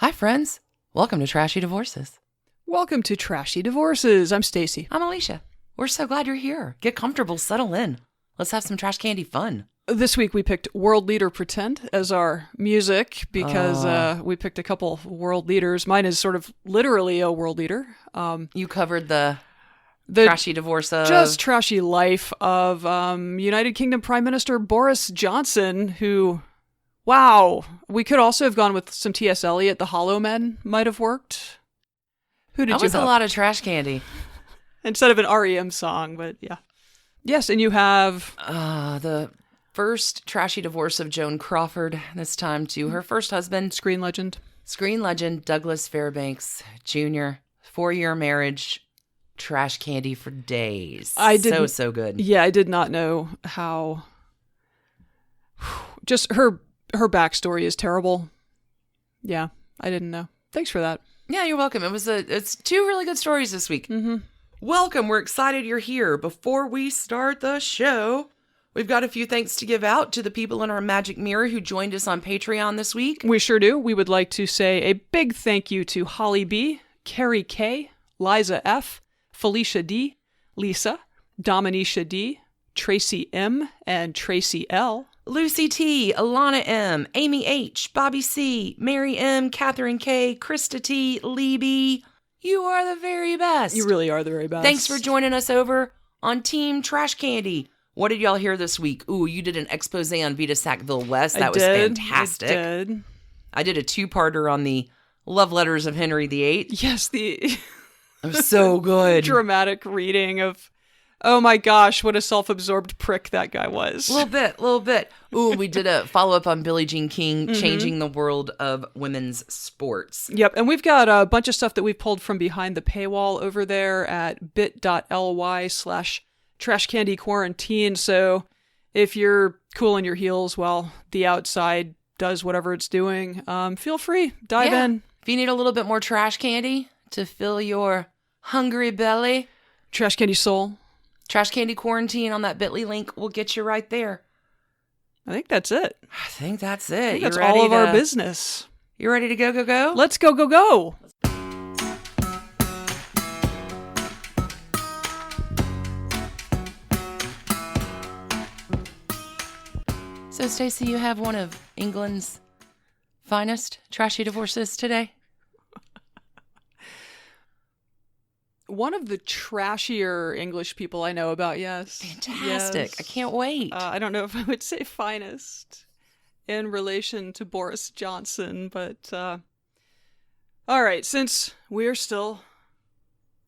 Hi, friends. Welcome to Trashy Divorces. Welcome to Trashy Divorces. I'm Stacy. I'm Alicia. We're so glad you're here. Get comfortable, settle in. Let's have some trash candy fun. This week we picked World Leader Pretend as our music because we picked a couple world leaders. Mine is sort of literally a world leader. You covered the trashy divorce of... Just trashy life of United Kingdom Prime Minister Boris Johnson, who... Wow. We could also have gone with some T.S. Eliot. The Hollow Men might have worked. Who did you have? That was a lot of trash candy. Instead of an REM song, but yeah. Yes, and you have... the first trashy divorce of Joan Crawford, this time to her first husband. Screen legend Douglas Fairbanks Jr. 4-year marriage. Trash candy for days. So good. Yeah, I did not know how... Just her backstory is terrible. Yeah, I didn't know. Thanks for that. Yeah, you're welcome. It's two really good stories this week. Mm-hmm. Welcome. We're excited you're here. Before we start the show, we've got a few thanks to give out to the people in our magic mirror who joined us on Patreon this week. We sure do. We would like to say a big thank you to Holly B, Carrie K, Liza F, Felicia D, Lisa, Dominisha D, Tracy M, and Tracy L, Lucy T, Alana M, Amy H, Bobby C, Mary M, Catherine K, Krista T, Lee B. You are the very best. You really are the very best. Thanks for joining us over on Team Trash Candy. What did y'all hear this week? Ooh, you did an expose on Vita Sackville West. That was fantastic. I did a 2-parter on the love letters of Henry VIII. Yes, it was so good. Dramatic reading of... Oh my gosh, what a self-absorbed prick that guy was. A little bit. Ooh, we did a follow-up on Billie Jean King, changing the world of women's sports. Yep, and we've got a bunch of stuff that we pulled from behind the paywall over there at bit.ly/trashcandyquarantine. So if you're cooling your heels while the outside does whatever it's doing, feel free, dive in. If you need a little bit more trash candy to fill your hungry belly. Trash Candy Soul. Trash Candy Quarantine on that bit.ly link will get you right there. I think that's it. That's all of our business. You ready to go? Let's go. So, Stacey, you have one of England's finest trashy divorces today? One of the trashier English people I know about, yes. Fantastic. Yes. I can't wait. I don't know if I would say finest in relation to Boris Johnson, but all right, since we're still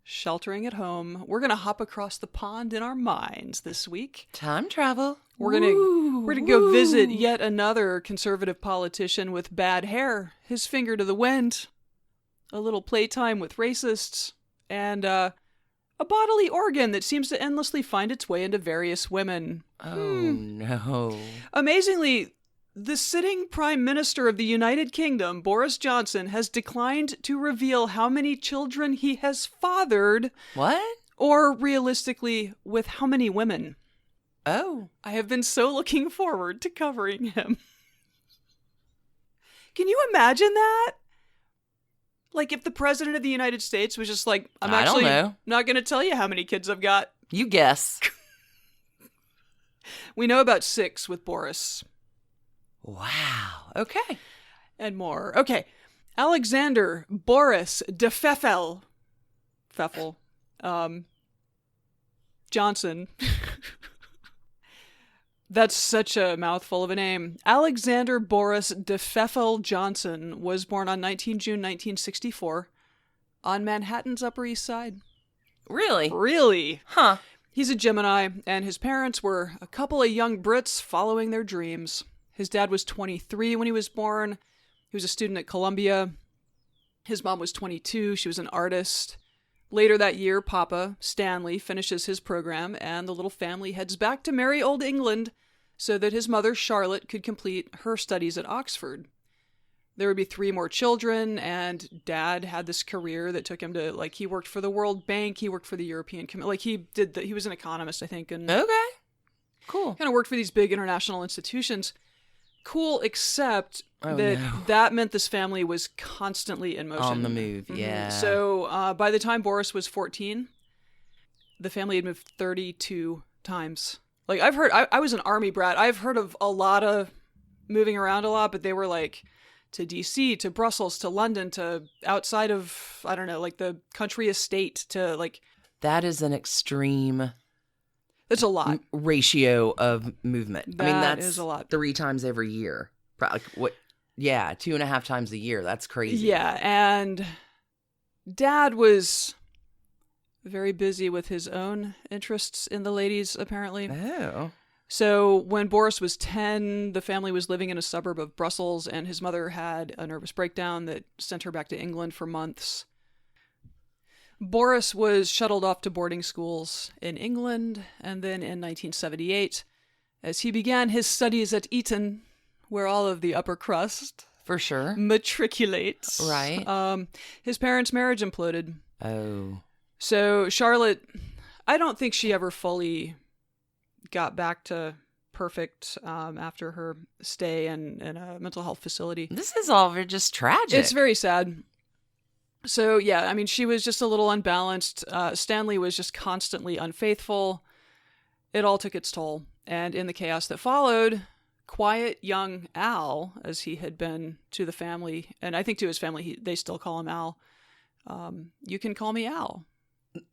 sheltering at home, we're going to hop across the pond in our minds this week. Time travel. We're going to go visit yet another conservative politician with bad hair, his finger to the wind, a little playtime with racists, and a bodily organ that seems to endlessly find its way into various women. Oh, no. Amazingly, the sitting Prime Minister of the United Kingdom, Boris Johnson, has declined to reveal how many children he has fathered. What? Or realistically, with how many women. Oh. I have been so looking forward to covering him. Can you imagine that? Like, if the president of the United States was just like, I'm actually not going to tell you how many kids I've got. You guess. We know about 6 with Boris. Wow. Okay. And more. Okay. Alexander Boris de Pfeffel. Johnson. That's such a mouthful of a name. Alexander Boris de Pfeffel Johnson was born on 19 June 1964 on Manhattan's Upper East Side. Really? Really. Huh. He's a Gemini, and his parents were a couple of young Brits following their dreams. His dad was 23 when he was born. He was a student at Columbia. His mom was 22. She was an artist. Later that year, Papa, Stanley, finishes his program, and the little family heads back to merry old England so that his mother, Charlotte, could complete her studies at Oxford. There would be 3 more children, and Dad had this career that took him to, like, he worked for the World Bank, he worked for the European Commission, like, he was an economist, I think, and... Okay. Cool. Kind of worked for these big international institutions. Cool, except Oh, no. That meant this family was constantly in motion. On the move, yeah. So by the time Boris was 14, the family had moved 32 times. Like, I've heard, I was an army brat. I've heard of a lot of moving around a lot, but they were like to DC, to Brussels, to London, to outside of, I don't know, like the country estate, to like... That is an extreme... It's a lot. Ratio of movement. That is a lot. 3 times every year. What? Yeah, 2.5 times a year. That's crazy. Yeah, and Dad was very busy with his own interests in the ladies, apparently. Oh. So when Boris was 10, the family was living in a suburb of Brussels, and his mother had a nervous breakdown that sent her back to England for months. Boris was shuttled off to boarding schools in England, and then in 1978, as he began his studies at Eton, where all of the upper crust for sure matriculates. Right. His parents' marriage imploded. Oh. So Charlotte, I don't think she ever fully got back to perfect after her stay in a mental health facility. This is all just tragic. It's very sad. So, yeah, I mean, she was just a little unbalanced. Stanley was just constantly unfaithful. It all took its toll. And in the chaos that followed, quiet young Al, as he had been to the family, and I think to his family, they still call him Al. You can call me Al.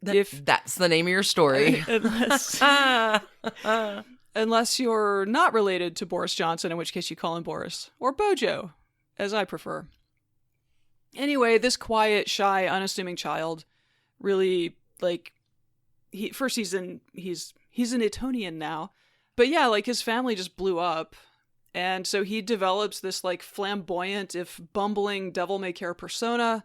That's the name of your story. Unless you're not related to Boris Johnson, in which case you call him Boris. Or Bojo, as I prefer. Anyway, this quiet, shy, unassuming child really, like, he's an Etonian now. But yeah, like, his family just blew up. And so he develops this, like, flamboyant, if bumbling, devil-may-care persona.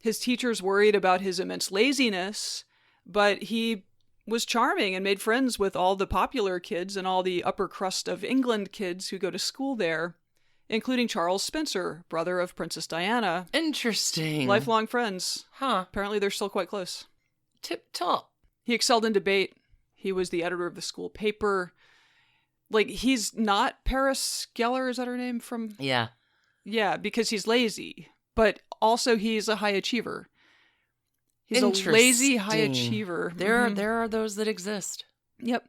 His teachers worried about his immense laziness, but he was charming and made friends with all the popular kids and all the upper crust of England kids who go to school there, including Charles Spencer, brother of Princess Diana. Interesting. Lifelong friends. Huh. Apparently they're still quite close. Tip-top. He excelled in debate. He was the editor of the school paper. Like, he's not Paris Geller, is that her name from? Yeah. Yeah, because he's lazy. But also he's a high achiever. He's a lazy high achiever. There are those that exist. Yep.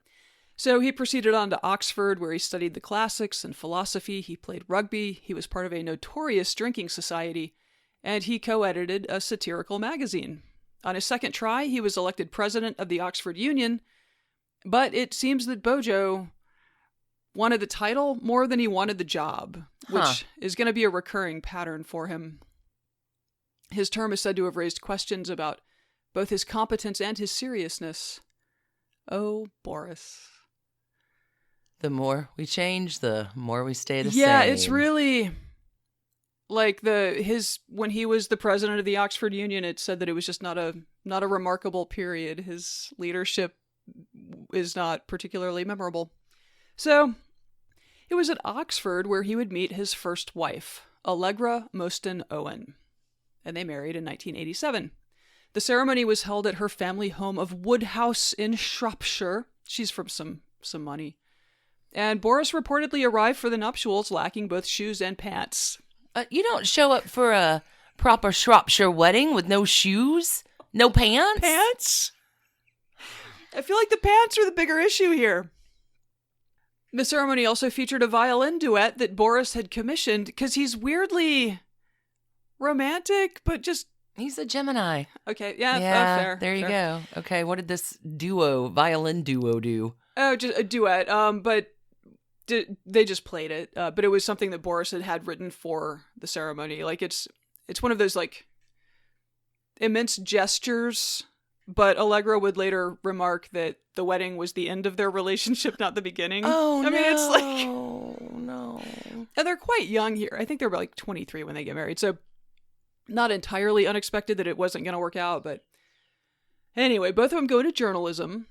So he proceeded on to Oxford, where he studied the classics and philosophy. He played rugby. He was part of a notorious drinking society. And he co-edited a satirical magazine. On his second try, he was elected president of the Oxford Union. But it seems that Bojo wanted the title more than he wanted the job, which is going to be a recurring pattern for him. His term is said to have raised questions about both his competence and his seriousness. Oh, Boris. The more we change, the more we stay the same. Yeah, it's really like when he was the president of the Oxford Union, it said that it was just not a remarkable period. His leadership is not particularly memorable. So it was at Oxford where he would meet his first wife, Allegra Mostyn Owen, and they married in 1987. The ceremony was held at her family home of Woodhouse in Shropshire. She's from some money. And Boris reportedly arrived for the nuptials lacking both shoes and pants. You don't show up for a proper Shropshire wedding with no shoes? No pants? Pants? I feel like the pants are the bigger issue here. The ceremony also featured a violin duet that Boris had commissioned because he's weirdly romantic, but just... He's a Gemini. Okay, yeah, fair. There you go. Okay, what did this violin duo do? Oh, just a duet, but they just played it. But it was something that Boris had written for the ceremony. Like, it's one of those, like, immense gestures, but Allegra would later remark that the wedding was the end of their relationship, not the beginning. Oh, I mean, it's like... no. And they're quite young here. I think they're like 23 when they get married, so not entirely unexpected that it wasn't going to work out, but... Anyway, both of them go into journalism.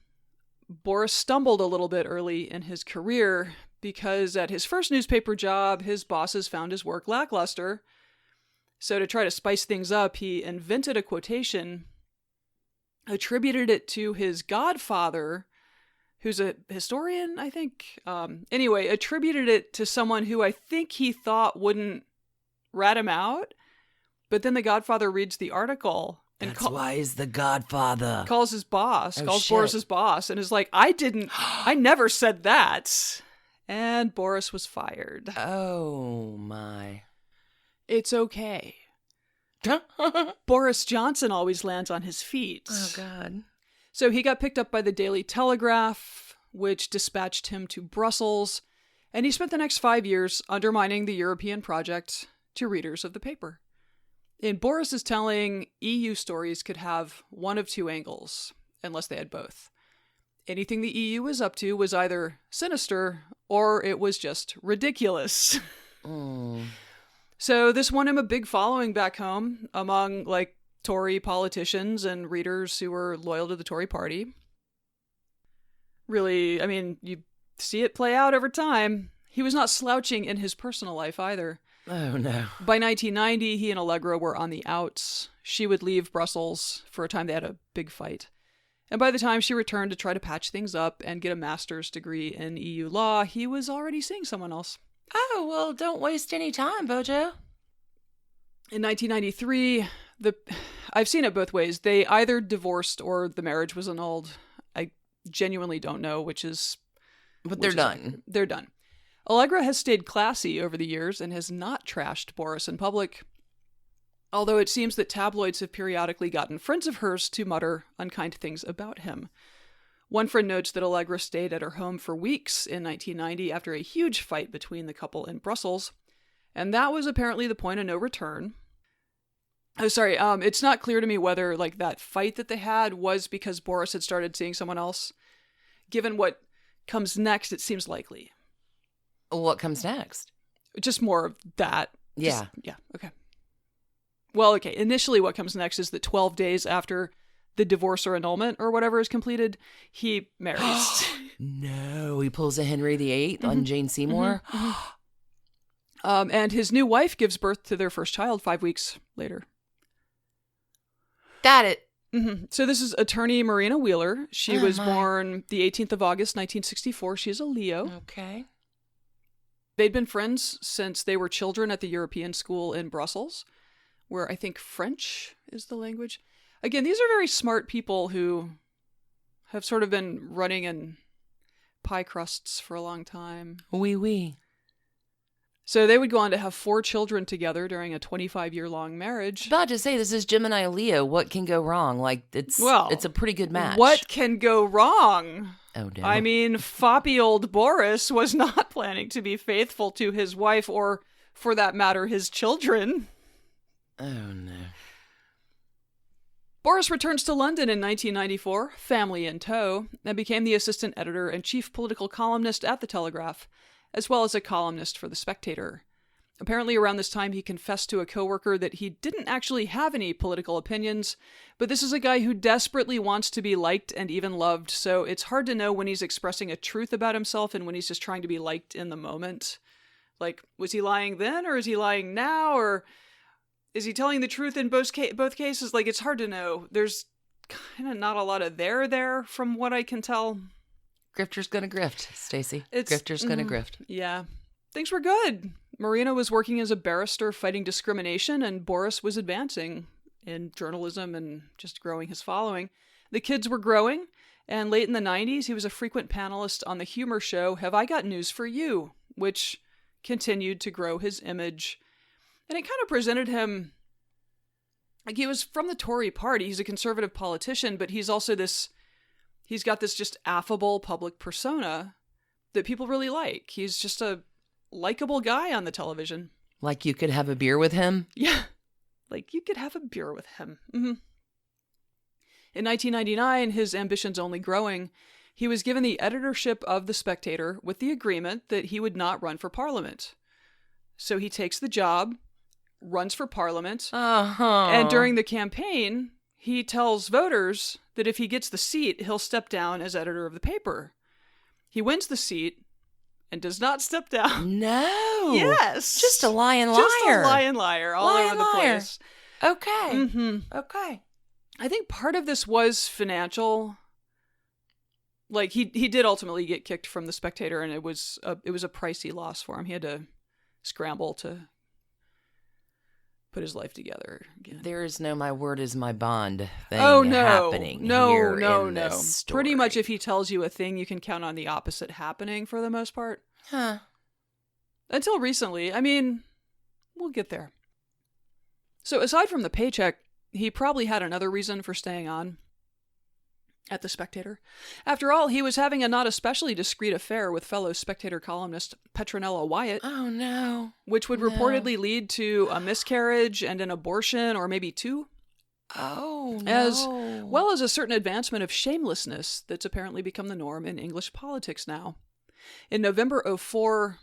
Boris stumbled a little bit early in his career because at his first newspaper job, his bosses found his work lackluster. So to try to spice things up, he invented a quotation, attributed it to his godfather, who's a historian, I think. Anyway, attributed it to someone who I think he thought wouldn't rat him out. But then the Godfather reads the article. And That's why he's the Godfather. Calls his boss, Boris's boss, and is like, I never said that. And Boris was fired. Oh, my. It's okay. Boris Johnson always lands on his feet. Oh, God. So he got picked up by the Daily Telegraph, which dispatched him to Brussels, and he spent the next 5 years undermining the European project to readers of the paper. In Boris's telling, EU stories could have one of two angles, unless they had both. Anything the EU was up to was either sinister or it was just ridiculous. So this won him a big following back home among, like, Tory politicians and readers who were loyal to the Tory party. Really, I mean, you see it play out over time. He was not slouching in his personal life either. Oh, no. By 1990, he and Allegra were on the outs. She would leave Brussels. For a time, they had a big fight. And by the time she returned to try to patch things up and get a master's degree in EU law, he was already seeing someone else. Oh, well, don't waste any time, Bojo. In 1993, I've seen it both ways. They either divorced or the marriage was annulled. I genuinely don't know which is... But they're done. They're done. Allegra has stayed classy over the years and has not trashed Boris in public, although it seems that tabloids have periodically gotten friends of hers to mutter unkind things about him. One friend notes that Allegra stayed at her home for weeks in 1990 after a huge fight between the couple in Brussels, and that was apparently the point of no return. Oh, sorry, it's not clear to me whether, like, that fight that they had was because Boris had started seeing someone else. Given what comes next, it seems likely. What comes next? Just more of that. Yeah. Okay. Well, okay. Initially, what comes next is that 12 days after the divorce or annulment or whatever is completed, he marries. No, he pulls a Henry VIII on Jane Seymour. And his new wife gives birth to their first child 5 weeks later. Got it. So this is attorney Marina Wheeler. She was born the 18th of August, 1964. She is a Leo. Okay. They'd been friends since they were children at the European school in Brussels, where I think French is the language. Again, these are very smart people who have sort of been running in pie crusts for a long time. Oui. So they would go on to have 4 children together during a 25-year-long marriage. About to say, this is Gemini Leo. What can go wrong? Like, it's a pretty good match. What can go wrong? Oh, no. I mean, foppy old Boris was not planning to be faithful to his wife or, for that matter, his children. Oh, no. Boris returns to London in 1994, family in tow, and became the assistant editor and chief political columnist at The Telegraph, as well as a columnist for The Spectator. Apparently around this time he confessed to a coworker that he didn't actually have any political opinions, but this is a guy who desperately wants to be liked and even loved, so it's hard to know when he's expressing a truth about himself and when he's just trying to be liked in the moment. Like, was he lying then, or is he lying now, or is he telling the truth in both cases? Like, it's hard to know. There's kind of not a lot of there from what I can tell. Grifter's gonna grift, Stacey. Grifter's gonna grift. Yeah. Things were good. Marina was working as a barrister fighting discrimination, and Boris was advancing in journalism and just growing his following. The kids were growing, and late in the 90s, he was a frequent panelist on the humor show Have I Got News for You?, which continued to grow his image. And it kind of presented him like he was from the Tory party. He's a conservative politician, but he's also he's got this just affable public persona that people really like. He's just a likable guy on the television. Like you could have a beer with him? Yeah. Like you could have a beer with him. Mm-hmm. In 1999, his ambitions only growing, he was given the editorship of The Spectator with the agreement that he would not run for Parliament. So he takes the job, runs for Parliament, and during the campaign, he tells voters that if he gets the seat, he'll step down as editor of the paper. He wins the seat and does not step down. No. Yes. Just a lying liar. Just a lying liar all over the place. Okay. Mm-hmm. Okay. I think part of this was financial. like he did ultimately get kicked from the Spectator, and it was a pricey loss for him. He had to scramble to put his life together again. There is no "my word is my bond" thing No. happening here in this story. Pretty much if he tells you a thing, you can count on the opposite happening for the most part. Huh. Until recently. I mean, we'll get there. So aside from the paycheck, he probably had another reason for staying on at the Spectator. After all, he was having a not especially discreet affair with fellow Spectator columnist Petronella Wyatt. Oh, no. Which would reportedly lead to a miscarriage and an abortion, or maybe two. Oh, no. As well as a certain advancement of shamelessness that's apparently become the norm in English politics now. In November 2004,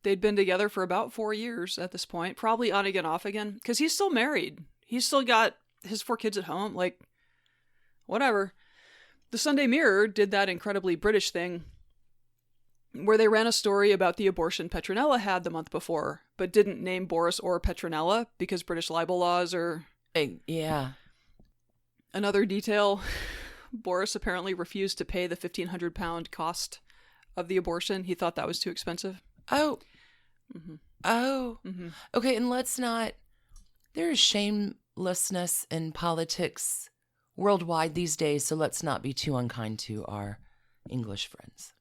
they'd been together for about 4 years at this point, probably on again, off again, because he's still married. He's still got his 4 kids at home, like, whatever. The Sunday Mirror did that incredibly British thing where they ran a story about the abortion Petronella had the month before, but didn't name Boris or Petronella because British libel laws are... Yeah. Another detail, Boris apparently refused to pay the £1,500 cost of the abortion. He thought that was too expensive. Oh. Mm-hmm. Oh. Mm-hmm. Okay, and let's not... There is shamelessness in politics worldwide these days, so let's not be too unkind to our English friends.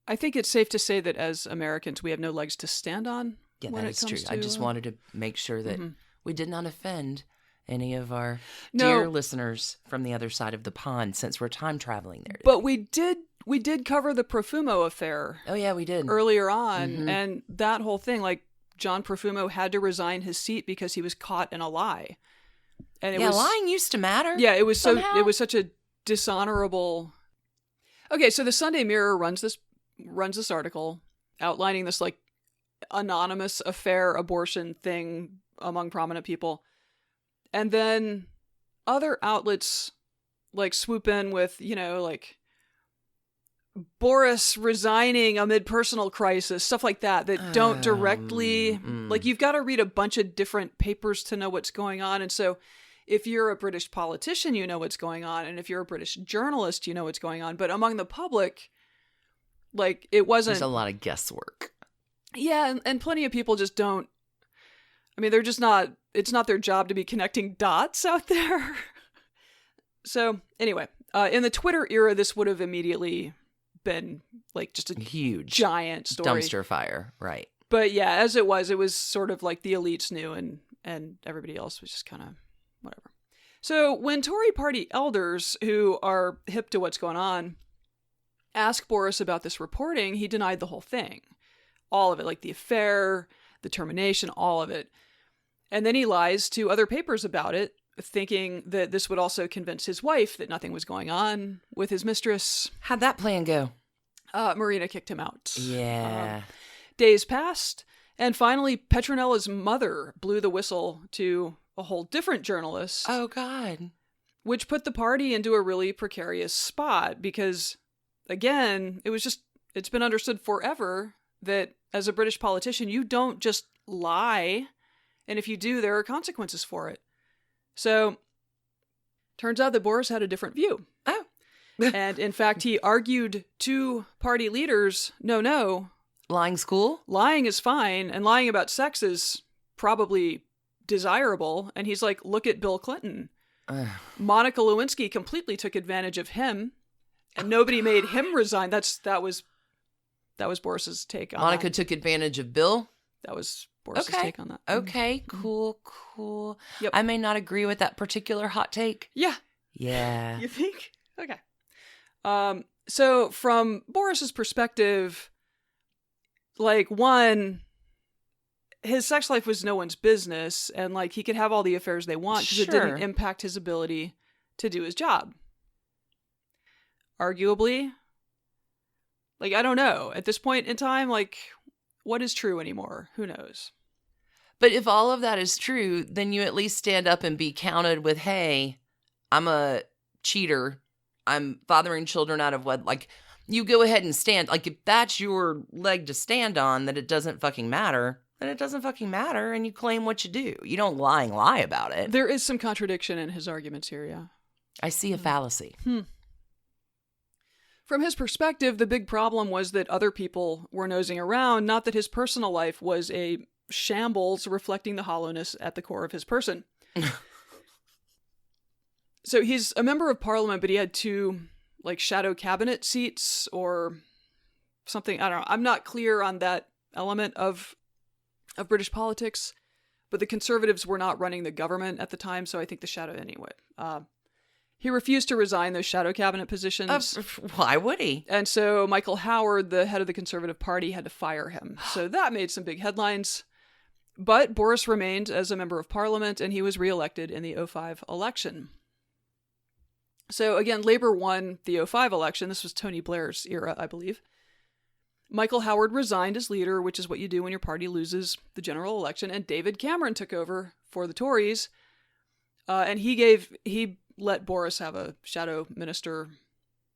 I think it's safe to say that as Americans, we have no legs to stand on. Yeah, that is true. I just wanted to make sure that we did not offend any of our dear listeners from the other side of the pond, since we're time traveling there today. But we did cover the Profumo affair. Oh, yeah, we did. Earlier on, and that whole thing, like, John Profumo had to resign his seat because he was caught in a lie. And lying used to matter. Yeah, it was somehow. It was such a dishonorable. Okay, so the Sunday Mirror runs this article outlining this like anonymous affair abortion thing among prominent people. And then other outlets like swoop in with, like Boris resigning amid personal crisis, stuff like that don't directly like, you've got to read a bunch of different papers to know what's going on. And so if you're a British politician, you know what's going on. And if you're a British journalist, you know what's going on. But among the public, like, it wasn't... There's a lot of guesswork. Yeah, and plenty of people just don't... I mean, they're just not... It's not their job to be connecting dots out there. So, anyway, in the Twitter era, this would have immediately been, like, just a huge giant story. Dumpster fire, right. But yeah, as it was sort of like the elites knew and everybody else was just kind of whatever. So when Tory party elders, who are hip to what's going on, ask Boris about this reporting, he denied the whole thing. All of it, like the affair, the termination, all of it. And then he lies to other papers about it, thinking that this would also convince his wife that nothing was going on with his mistress. How'd that plan go? Marina kicked him out. Yeah. Days passed, and finally Petronella's mother blew the whistle to a whole different journalist. Oh, God. Which put the party into a really precarious spot because, again, it's been understood forever that as a British politician, you don't just lie. And if you do, there are consequences for it. So, turns out that Boris had a different view. Oh. And in fact, he argued to party leaders, no. Lying's cool? Lying is fine, and lying about sex is probably desirable. And he's like, look at Bill Clinton. Monica Lewinsky completely took advantage of him, and nobody made him resign. That was Boris's take on Monica that. took advantage of Bill? That was Boris's take on that. Okay, cool. Yep. I may not agree with that particular hot take. Yeah. Yeah. You think? Okay. So from Boris's perspective, like, one, his sex life was no one's business, and like he could have all the affairs they want because it didn't impact his ability to do his job. Arguably, like, I don't know. At this point in time, like, what is true anymore? Who knows? But if all of that is true, then you at least stand up and be counted with, hey, I'm a cheater. I'm fathering children out of wedlock. Like, you go ahead and stand. Like, if that's your leg to stand on, that it doesn't fucking matter, then it doesn't fucking matter, and you claim what you do. You don't lie about it. There is some contradiction in his arguments here, yeah. I see a fallacy. From his perspective, the big problem was that other people were nosing around, not that his personal life was a shambles reflecting the hollowness at the core of his person. So he's a member of parliament, but he had 2 shadow cabinet seats or something. I don't know. I'm not clear on that element of British politics, but the Conservatives were not running the government at the time, so I think the shadow anyway. He refused to resign those shadow cabinet positions. Why would he? And so Michael Howard, the head of the Conservative Party, had to fire him. So that made some big headlines. But Boris remained as a member of parliament, and he was reelected in the 2005 election. So again, Labour won the 2005 election. This was Tony Blair's era, I believe. Michael Howard resigned as leader, which is what you do when your party loses the general election, and David Cameron took over for the Tories. And he let Boris have a shadow minister,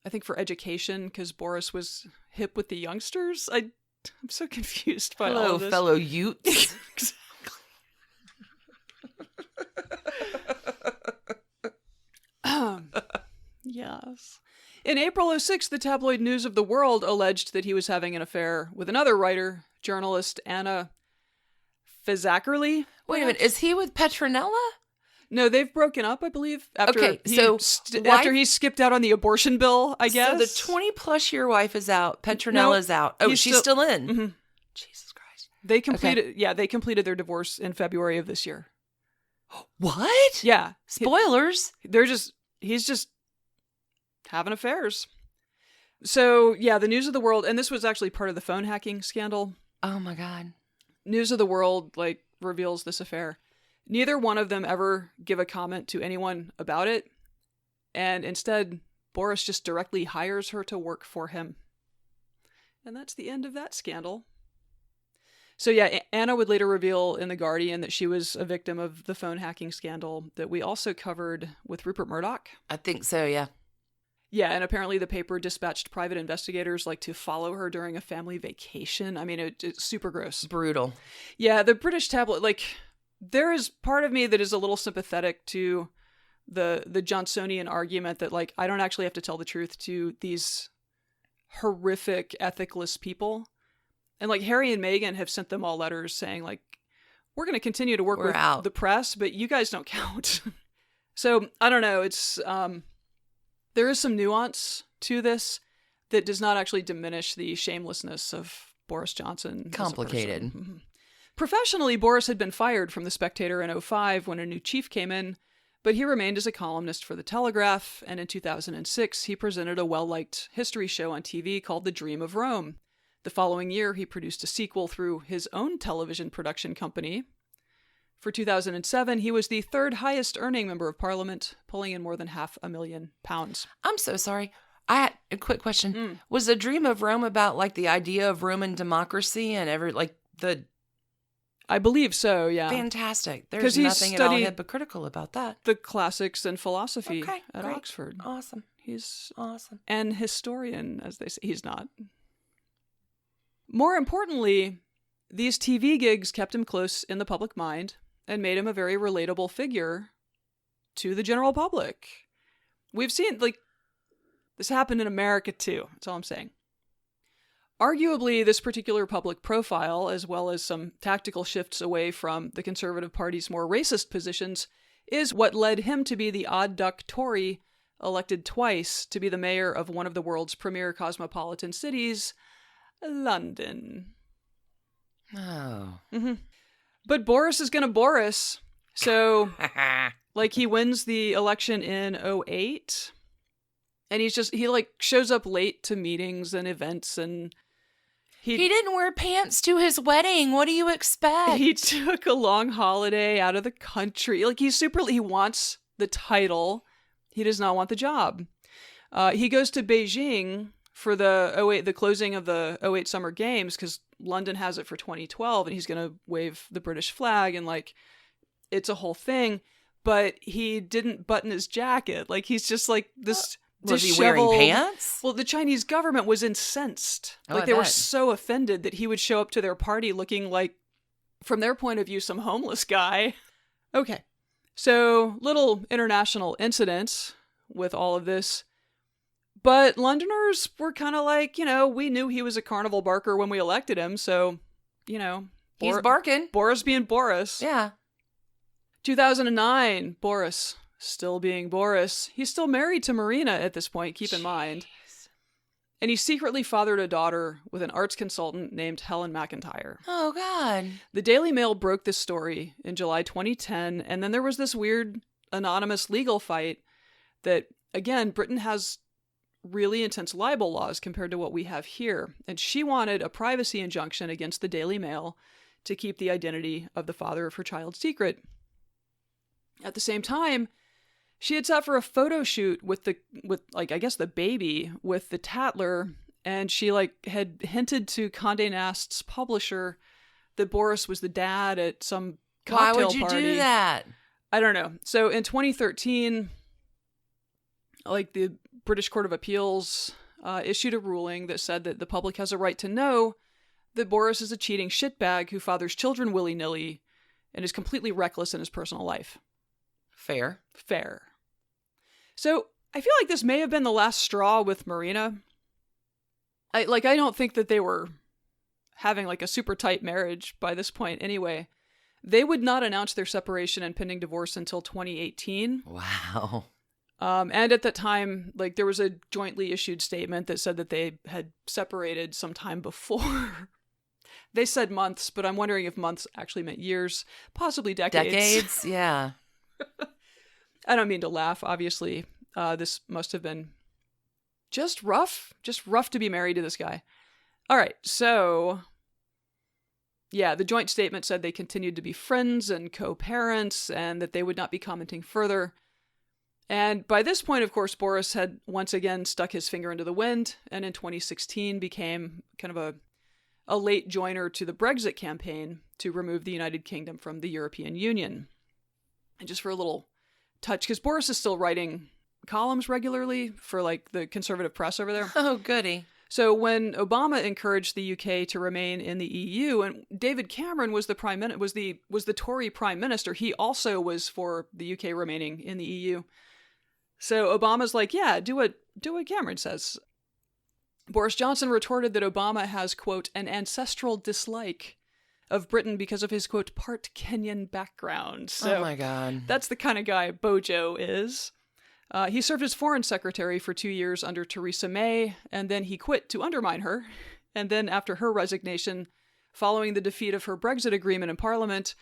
I think for education, because Boris was hip with the youngsters. I'm so confused by all of this. Fellow youths. Yes. In April 2006, the tabloid News of the World alleged that he was having an affair with another writer, journalist Anna Fazakerly. Wait a minute, is he with Petronella? No, they've broken up, I believe. After after he skipped out on the abortion bill, I guess. So the 20-plus year wife is out. Petronella's out. Oh, she's still in. Mm-hmm. Jesus Christ. They completed their divorce in February of this year. What? Yeah. Spoilers. He's just having affairs. So, yeah, the News of the World, and this was actually part of the phone hacking scandal. Oh my God. News of the World, reveals this affair. Neither one of them ever give a comment to anyone about it. And instead, Boris just directly hires her to work for him. And that's the end of that scandal. So yeah, Anna would later reveal in The Guardian that she was a victim of the phone hacking scandal that we also covered with Rupert Murdoch. I think so, yeah. Yeah, and apparently the paper dispatched private investigators to follow her during a family vacation. I mean, it's super gross. Brutal. Yeah, the British tabloid, there is part of me that is a little sympathetic to the Johnsonian argument that, I don't actually have to tell the truth to these horrific, ethicless people. And, Harry and Meghan have sent them all letters saying, we're going to continue to work with the press, but you guys don't count. So, I don't know. It's, there is some nuance to this that does not actually diminish the shamelessness of Boris Johnson. Complicated. Mm-hmm. Professionally, Boris had been fired from The Spectator in 2005 when a new chief came in, but he remained as a columnist for The Telegraph, and in 2006, he presented a well-liked history show on TV called The Dream of Rome. The following year, he produced a sequel through his own television production company. For 2007, he was the third highest earning member of parliament, pulling in more than £500,000. I'm so sorry. I had a quick question. Was The Dream of Rome about the idea of Roman democracy and I believe so, yeah. Fantastic. There's nothing at all hypocritical about that. The classics and philosophy at great. Oxford. Awesome. He's awesome. An historian, as they say. He's not. More importantly, these TV gigs kept him close in the public mind and made him a very relatable figure to the general public. We've seen, this happened in America too. That's all I'm saying. Arguably, this particular public profile, as well as some tactical shifts away from the Conservative Party's more racist positions, is what led him to be the odd duck Tory elected twice to be the mayor of one of the world's premier cosmopolitan cities, London. Oh. Mm-hmm. But Boris is gonna Boris. So, he wins the election in 2008. And he shows up late to meetings and events, and he didn't wear pants to his wedding. What do you expect? He took a long holiday out of the country. He wants the title. He does not want the job. He goes to Beijing for the closing of the 2008 Summer Games, because London has it for 2012, and he's going to wave the British flag, and it's a whole thing. But he didn't button his jacket. He's just this. Was he wearing pants? Well, the Chinese government was incensed. They were so offended that he would show up to their party looking from their point of view, some homeless guy. Okay. So, little international incidents with all of this. But Londoners were kind of like, we knew he was a carnival barker when we elected him, so, he's barking. Boris being Boris. Yeah. 2009, Boris still being Boris. He's still married to Marina at this point, keep in mind. And he secretly fathered a daughter with an arts consultant named Helen McIntyre. Oh, God. The Daily Mail broke this story in July 2010, and then there was this weird anonymous legal fight that, again, Britain has really intense libel laws compared to what we have here. And she wanted a privacy injunction against the Daily Mail to keep the identity of the father of her child secret. At the same time, she had sat for a photo shoot with I guess the baby with the Tatler, and she had hinted to Condé Nast's publisher that Boris was the dad at some cocktail party. Why would you do that? I don't know. So in 2013, the British Court of Appeals issued a ruling that said that the public has a right to know that Boris is a cheating shitbag who fathers children willy-nilly and is completely reckless in his personal life. Fair. So I feel like this may have been the last straw with Marina. I don't think that they were having a super tight marriage by this point anyway. They would not announce their separation and pending divorce until 2018. Wow. And at that time, there was a jointly issued statement that said that they had separated sometime before. They said months, but I'm wondering if months actually meant years, possibly decades. Decades, yeah. I don't mean to laugh, obviously. This must have been just rough to be married to this guy. All right, so yeah, the joint statement said they continued to be friends and co-parents and that they would not be commenting further. And by this point, of course, Boris had once again stuck his finger into the wind, and in 2016 became kind of a late joiner to the Brexit campaign to remove the United Kingdom from the European Union. And just for a little touch, because Boris is still writing columns regularly for the conservative press over there. Oh, goody. So when Obama encouraged the UK to remain in the EU, and David Cameron was the was the Tory prime minister, he also was for the UK remaining in the EU. So Obama's like, yeah, do what Cameron says. Boris Johnson retorted that Obama has, quote, an ancestral dislike of Britain because of his, quote, part Kenyan background. So oh my God. That's the kind of guy Bojo is. He served as foreign secretary for 2 years under Theresa May, and then he quit to undermine her. And then after her resignation, following the defeat of her Brexit agreement in Parliament,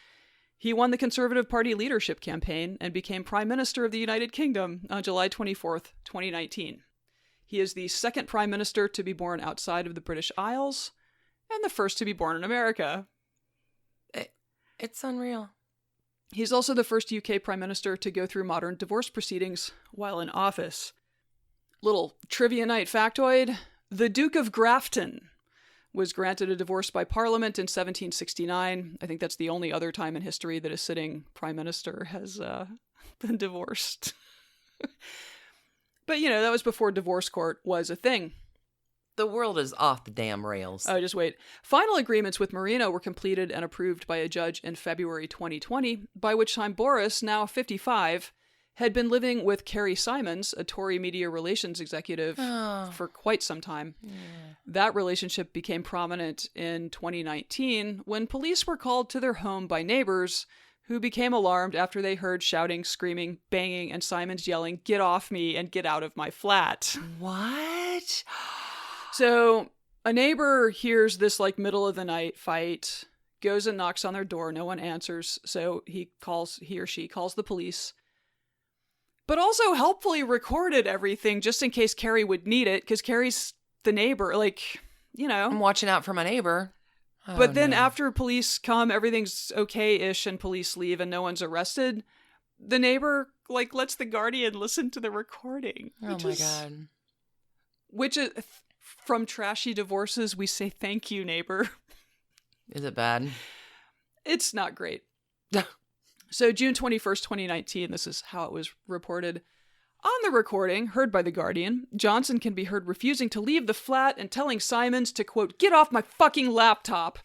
he won the Conservative Party leadership campaign and became Prime Minister of the United Kingdom on July 24th, 2019. He is the second Prime Minister to be born outside of the British Isles, and the first to be born in America. It's unreal. He's also the first UK Prime Minister to go through modern divorce proceedings while in office. Little trivia night factoid, the Duke of Grafton was granted a divorce by Parliament in 1769. I think that's the only other time in history that a sitting Prime Minister has been divorced. But, that was before divorce court was a thing. The world is off the damn rails. Oh, just wait. Final agreements with Marina were completed and approved by a judge in February 2020, by which time Boris, now 55, had been living with Carrie Simons, a Tory media relations executive, for quite some time. Yeah. That relationship became prominent in 2019 when police were called to their home by neighbors who became alarmed after they heard shouting, screaming, banging, and Simons yelling, "Get off me and get out of my flat." What? So a neighbor hears this middle of the night fight, goes and knocks on their door. No one answers. So he or she calls the police, but also helpfully recorded everything just in case Carrie would need it. Cause Carrie's the neighbor, I'm watching out for my neighbor. Oh, but then after police come, everything's okay-ish and police leave and no one's arrested. The neighbor lets the Guardian listen to the recording. Oh my God. Which is... From trashy divorces, we say thank you, neighbor. Is it bad? It's not great. So June 21st, 2019, this is how it was reported. On the recording, heard by The Guardian, Johnson can be heard refusing to leave the flat and telling Simons to, quote, get off my fucking laptop,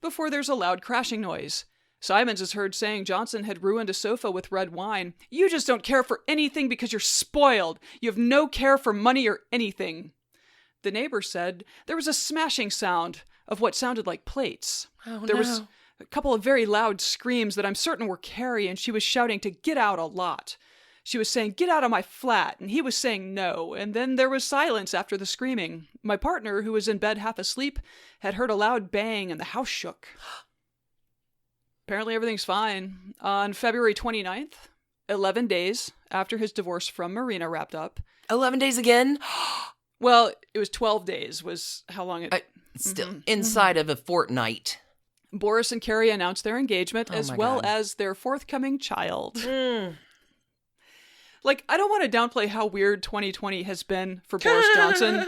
before there's a loud crashing noise. Simons is heard saying Johnson had ruined a sofa with red wine. You just don't care for anything because you're spoiled. You have no care for money or anything. The neighbor said there was a smashing sound of what sounded like plates. There was a couple of very loud screams that I'm certain were Carrie, and she was shouting to get out a lot. She was saying, get out of my flat, and he was saying no, and then there was silence after the screaming. My partner, who was in bed half asleep, had heard a loud bang, and the house shook. Apparently everything's fine. On February 29th, 11 days after his divorce from Marina wrapped up. 11 days again? Well, it was 12 days was how long it... Still, inside of a fortnight. Boris and Carrie announced their engagement as well as their forthcoming child. Like, I don't want to downplay how weird 2020 has been for Boris Johnson.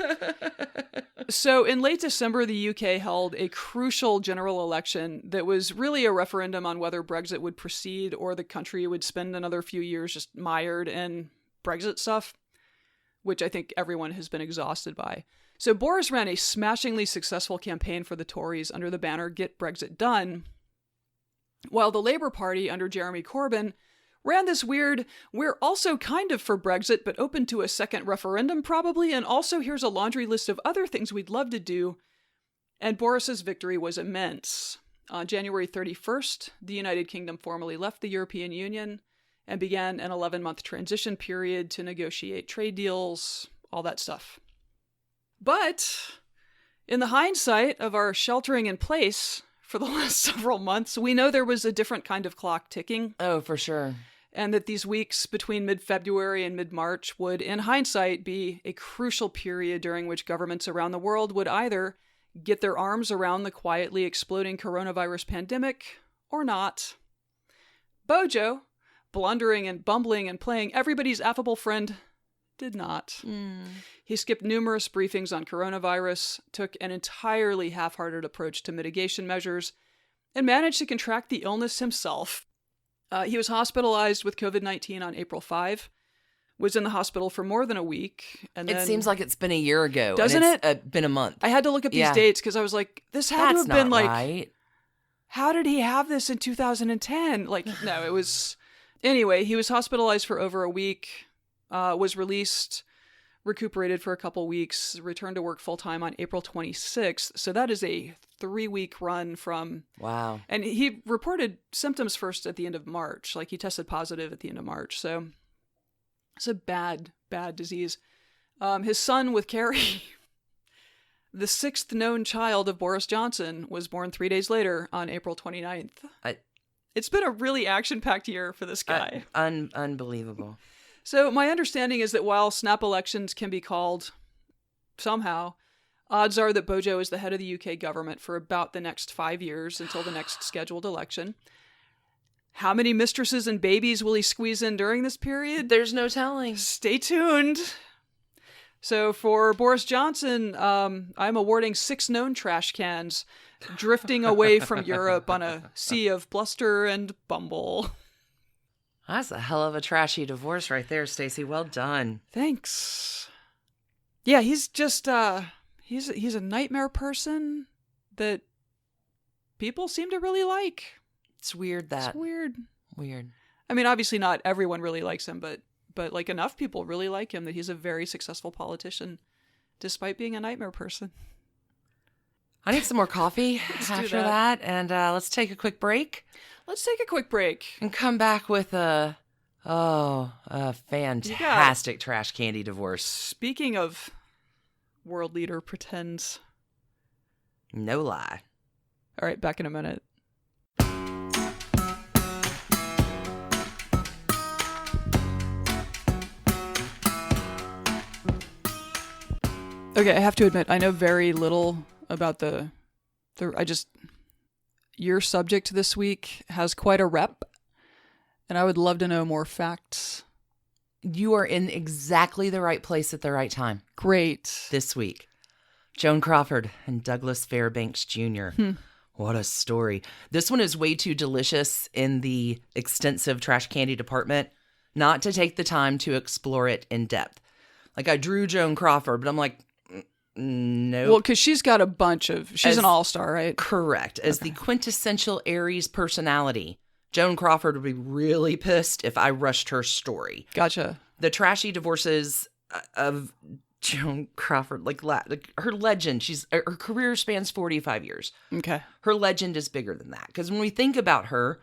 So in late December, the UK held a crucial general election that was really a referendum on whether Brexit would proceed or the country would spend another few years just mired in Brexit stuff, which I think everyone has been exhausted by. So Boris ran a smashingly successful campaign for the Tories under the banner Get Brexit Done, while the Labour Party under Jeremy Corbyn ran this weird, we're also kind of for Brexit, but open to a second referendum probably, and also here's a laundry list of other things we'd love to do. And Boris's victory was immense. On January 31st, the United Kingdom formally left the European Union and began an 11-month transition period to negotiate trade deals, all that stuff. But in the hindsight of our sheltering in place for the last several months, we know there was a different kind of clock ticking. Oh, for sure. And that these weeks between mid-February and mid-March would, in hindsight, be a crucial period during which governments around the world would either get their arms around the quietly exploding coronavirus pandemic or not. Bojo, blundering and bumbling and playing everybody's affable friend, did not. He skipped numerous briefings on coronavirus, took an entirely half-hearted approach to mitigation measures, and managed to contract the illness himself. He was hospitalized with COVID-19 on April 5, was in the hospital for more than a week. And it seems like it's been a year ago. Doesn't and it's been a month. I had to look up these dates because I was like, this had to have been like, right. How did he have this in 2010? Like, no, it was... Anyway, he was hospitalized for over a week, was released, recuperated for a couple weeks, returned to work full-time on April 26th. So that is a 3-week run from... Wow. And he reported symptoms first at the end of March. Like, he tested positive at the end of March. So it's a bad, bad disease. His son with Carrie, the 6th known child of Boris Johnson, was born 3 days later on April 29th. It's been a really action-packed year for this guy. Unbelievable. So my understanding is that while snap elections can be called somehow, odds are that Bojo is the head of the UK government for about the next 5 years until the next scheduled election. How many mistresses and babies will he squeeze in during this period? There's no telling. Stay tuned. So for Boris Johnson, I'm awarding 6 known trash cans drifting away from Europe on a sea of bluster and bumble. That's a hell of a trashy divorce right there, Stacey. Well done. Thanks. Yeah, he's just, he's a nightmare person that people seem to really like. It's weird that. It's weird. Weird. I mean, obviously not everyone really likes him, but like enough people really like him that he's a very successful politician, despite being a nightmare person. I need some more coffee after that. And let's take a quick break. Let's take a quick break. And come back with a fantastic trash candy divorce. Speaking of world leader pretends. No lie. All right, back in a minute. Okay, I have to admit, I know very little about your subject this week has quite a rep, and I would love to know more facts. You are in exactly the right place at the right time. Great. This week. Joan Crawford and Douglas Fairbanks Jr. What a story. This one is way too delicious in the extensive trash candy department not to take the time to explore it in depth. Like, I drew Joan Crawford, but I'm like, Nope. Well, because she's got a bunch of... She's an all-star, right? Correct. As the quintessential Aries personality, Joan Crawford would be really pissed if I rushed her story. Gotcha. The trashy divorces of Joan Crawford, like her legend, her career spans 45 years. Okay. Her legend is bigger than that. Because when we think about her,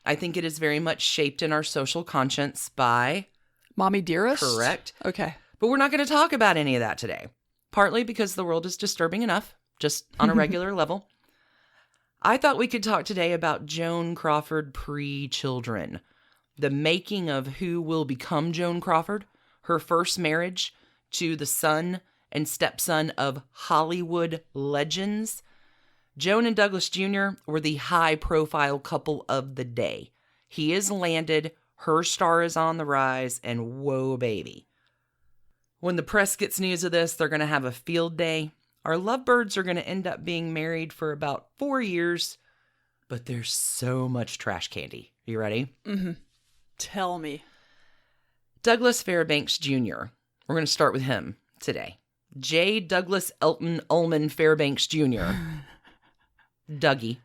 I think it is very much shaped in our social conscience by... Mommy Dearest? Correct. Okay. But we're not going to talk about any of that today. Partly because the world is disturbing enough, just on a regular level. I thought we could talk today about Joan Crawford pre-children. The making of who will become Joan Crawford, her first marriage to the son and stepson of Hollywood legends. Joan and Douglas Jr. were the high-profile couple of the day. He is landed, her star is on the rise, and whoa, baby. When the press gets news of this, they're going to have a field day. Our lovebirds are going to end up being married for about 4 years, but there's so much trash candy. You ready? Mm-hmm. Tell me. Douglas Fairbanks Jr. We're going to start with him today. J. Douglas Elton Ullman Fairbanks Jr. Dougie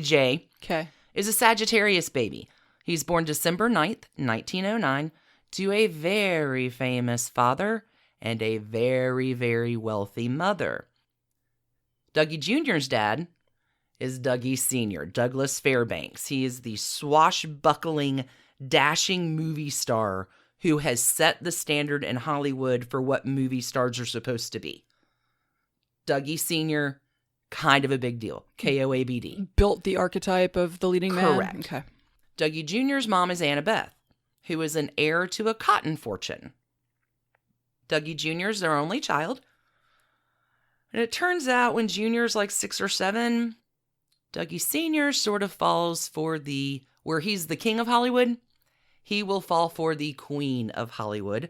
J. Okay. Is a Sagittarius baby. He's born December 9th, 1909, to a very famous father and a very, very wealthy mother. Dougie Jr.'s dad is Dougie Sr., Douglas Fairbanks. He is the swashbuckling, dashing movie star who has set the standard in Hollywood for what movie stars are supposed to be. Dougie Sr., kind of a big deal. KOABD. Built the archetype of the leading man? Correct. Okay. Dougie Jr.'s mom is Annabeth, who is an heir to a cotton fortune. Dougie Jr. is their only child. And it turns out when Junior's like 6 or 7, Dougie Sr. sort of falls for where he's the king of Hollywood, he will fall for the queen of Hollywood,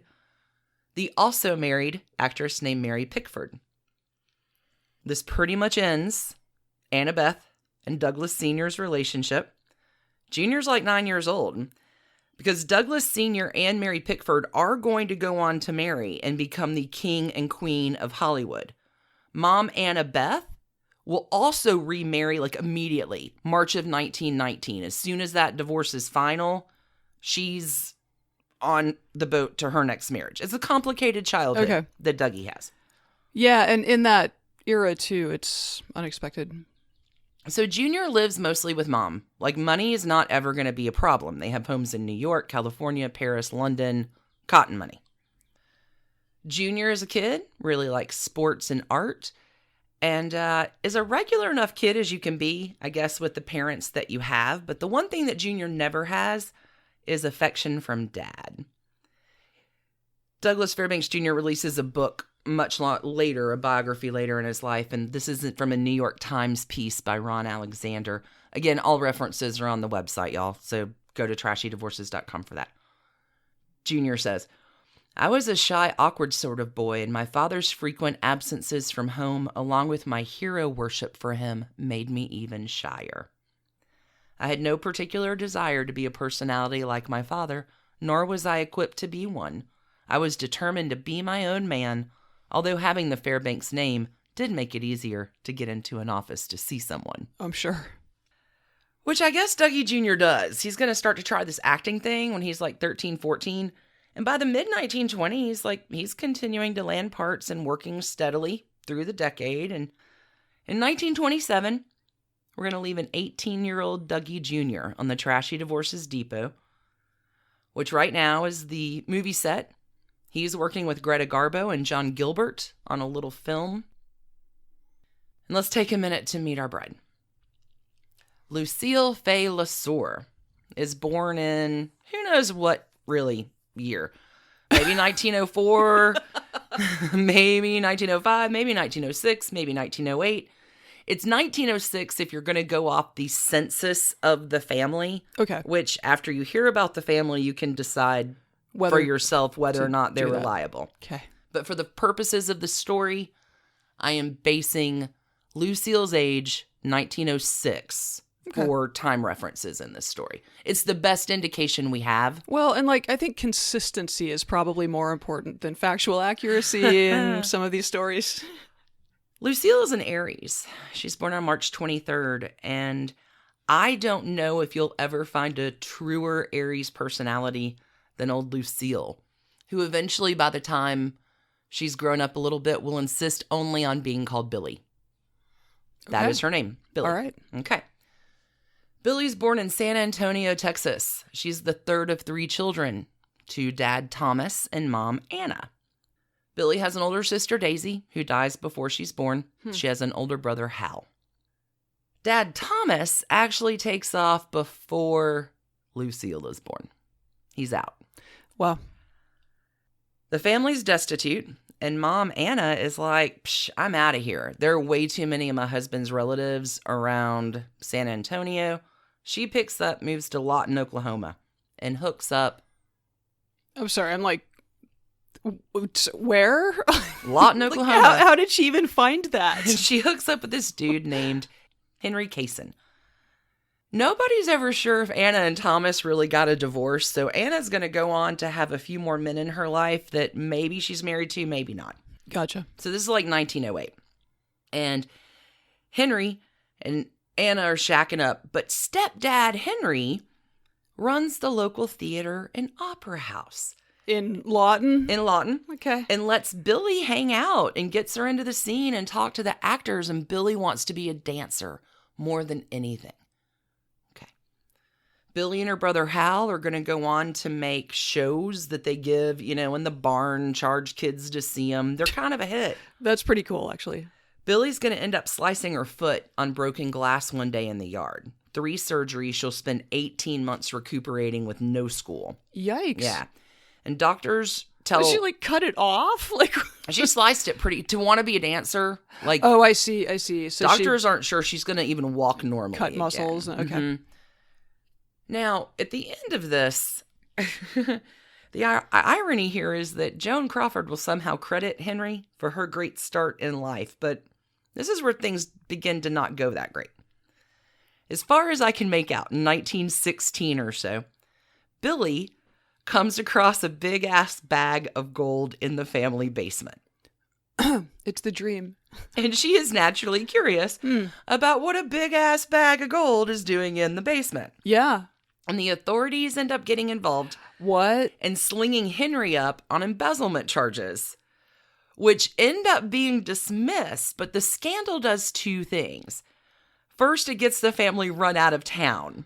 the also married actress named Mary Pickford. This pretty much ends Annabeth and Douglas Sr.'s relationship. Junior's like 9 years old. Because Douglas Sr. and Mary Pickford are going to go on to marry and become the king and queen of Hollywood. Mom Annabeth will also remarry like immediately, March of 1919. As soon as that divorce is final, she's on the boat to her next marriage. It's a complicated childhood that Dougie has. Yeah, and in that era too, it's unexpected. So Junior lives mostly with Mom. Like, money is not ever going to be a problem. They have homes in New York, California, Paris, London, cotton money. Junior as a kid really likes sports and art, and is a regular enough kid as you can be, I guess, with the parents that you have. But the one thing that Junior never has is affection from Dad. Douglas Fairbanks Jr. releases a book much later, a biography later in his life, and this isn't from a New York Times piece by Ron Alexander. Again, all references are on the website, y'all, so go to trashydivorces.com for that. Junior says, I was a shy, awkward sort of boy, and my father's frequent absences from home, along with my hero worship for him, made me even shyer. I had no particular desire to be a personality like my father, nor was I equipped to be one. I was determined to be my own man, although having the Fairbanks name did make it easier to get into an office to see someone. I'm sure. Which I guess Dougie Jr. does. He's going to start to try this acting thing when he's like 13, 14. And by the mid-1920s, he's continuing to land parts and working steadily through the decade. And in 1927, we're going to leave an 18-year-old Dougie Jr. on the Trashy Divorces Depot, which right now is the movie set. He's working with Greta Garbo and John Gilbert on a little film. And let's take a minute to meet our bride. Lucille Fay LeSueur is born in who knows what really year. Maybe 1904, maybe 1905, maybe 1906, maybe 1908. It's 1906 if you're going to go off the census of the family. Okay. Which, after you hear about the family, you can decide for yourself whether or not they're reliable. Okay. But for the purposes of the story, I am basing Lucille's age 1906 for time references in this story. It's the best indication we have. Well, and I think consistency is probably more important than factual accuracy in some of these stories. Lucille is an Aries. She's born on March 23rd, and I don't know if you'll ever find a truer Aries personality than old Lucille, who eventually, by the time she's grown up a little bit, will insist only on being called Billy. That is her name, Billy. All right. Okay. Billy's born in San Antonio, Texas. She's the third of 3 children to Dad Thomas and Mom Anna. Billy has an older sister, Daisy, who dies before she's born. She has an older brother, Hal. Dad Thomas actually takes off before Lucille is born. He's out. Wow. The family's destitute, and Mom Anna is like, I'm out of here. There are way too many of my husband's relatives around San Antonio. She picks up, moves to Lawton, Oklahoma, and hooks up. I'm sorry, I'm like, where? Lawton, Oklahoma. How did she even find that? And she hooks up with this dude named Henry Kaysen. Nobody's ever sure if Anna and Thomas really got a divorce, so Anna's going to go on to have a few more men in her life that maybe she's married to, maybe not. Gotcha. So this is like 1908. And Henry and Anna are shacking up, but stepdad Henry runs the local theater and opera house. In Lawton? In Lawton. Okay. And lets Billy hang out and gets her into the scene and talk to the actors, and Billy wants to be a dancer more than anything. Billy and her brother Hal are going to go on to make shows that they give, in the barn, charge kids to see them. They're kind of a hit. That's pretty cool, actually. Billy's going to end up slicing her foot on broken glass one day in the yard. 3 surgeries. She'll spend 18 months recuperating with no school. Yikes. Yeah. And doctors tell... Did she, cut it off? She sliced it to want to be a dancer. Oh, I see. So doctors aren't sure she's going to even walk normally. Cut muscles. Again. Okay. Mm-hmm. Now, at the end of this, the irony here is that Joan Crawford will somehow credit Henry for her great start in life, but this is where things begin to not go that great. As far as I can make out, in 1916 or so, Billy comes across a big-ass bag of gold in the family basement. It's the dream. And she is naturally curious about what a big-ass bag of gold is doing in the basement. Yeah. And the authorities end up getting involved. What? And slinging Henry up on embezzlement charges, which end up being dismissed. But the scandal does 2 things. First, it gets the family run out of town,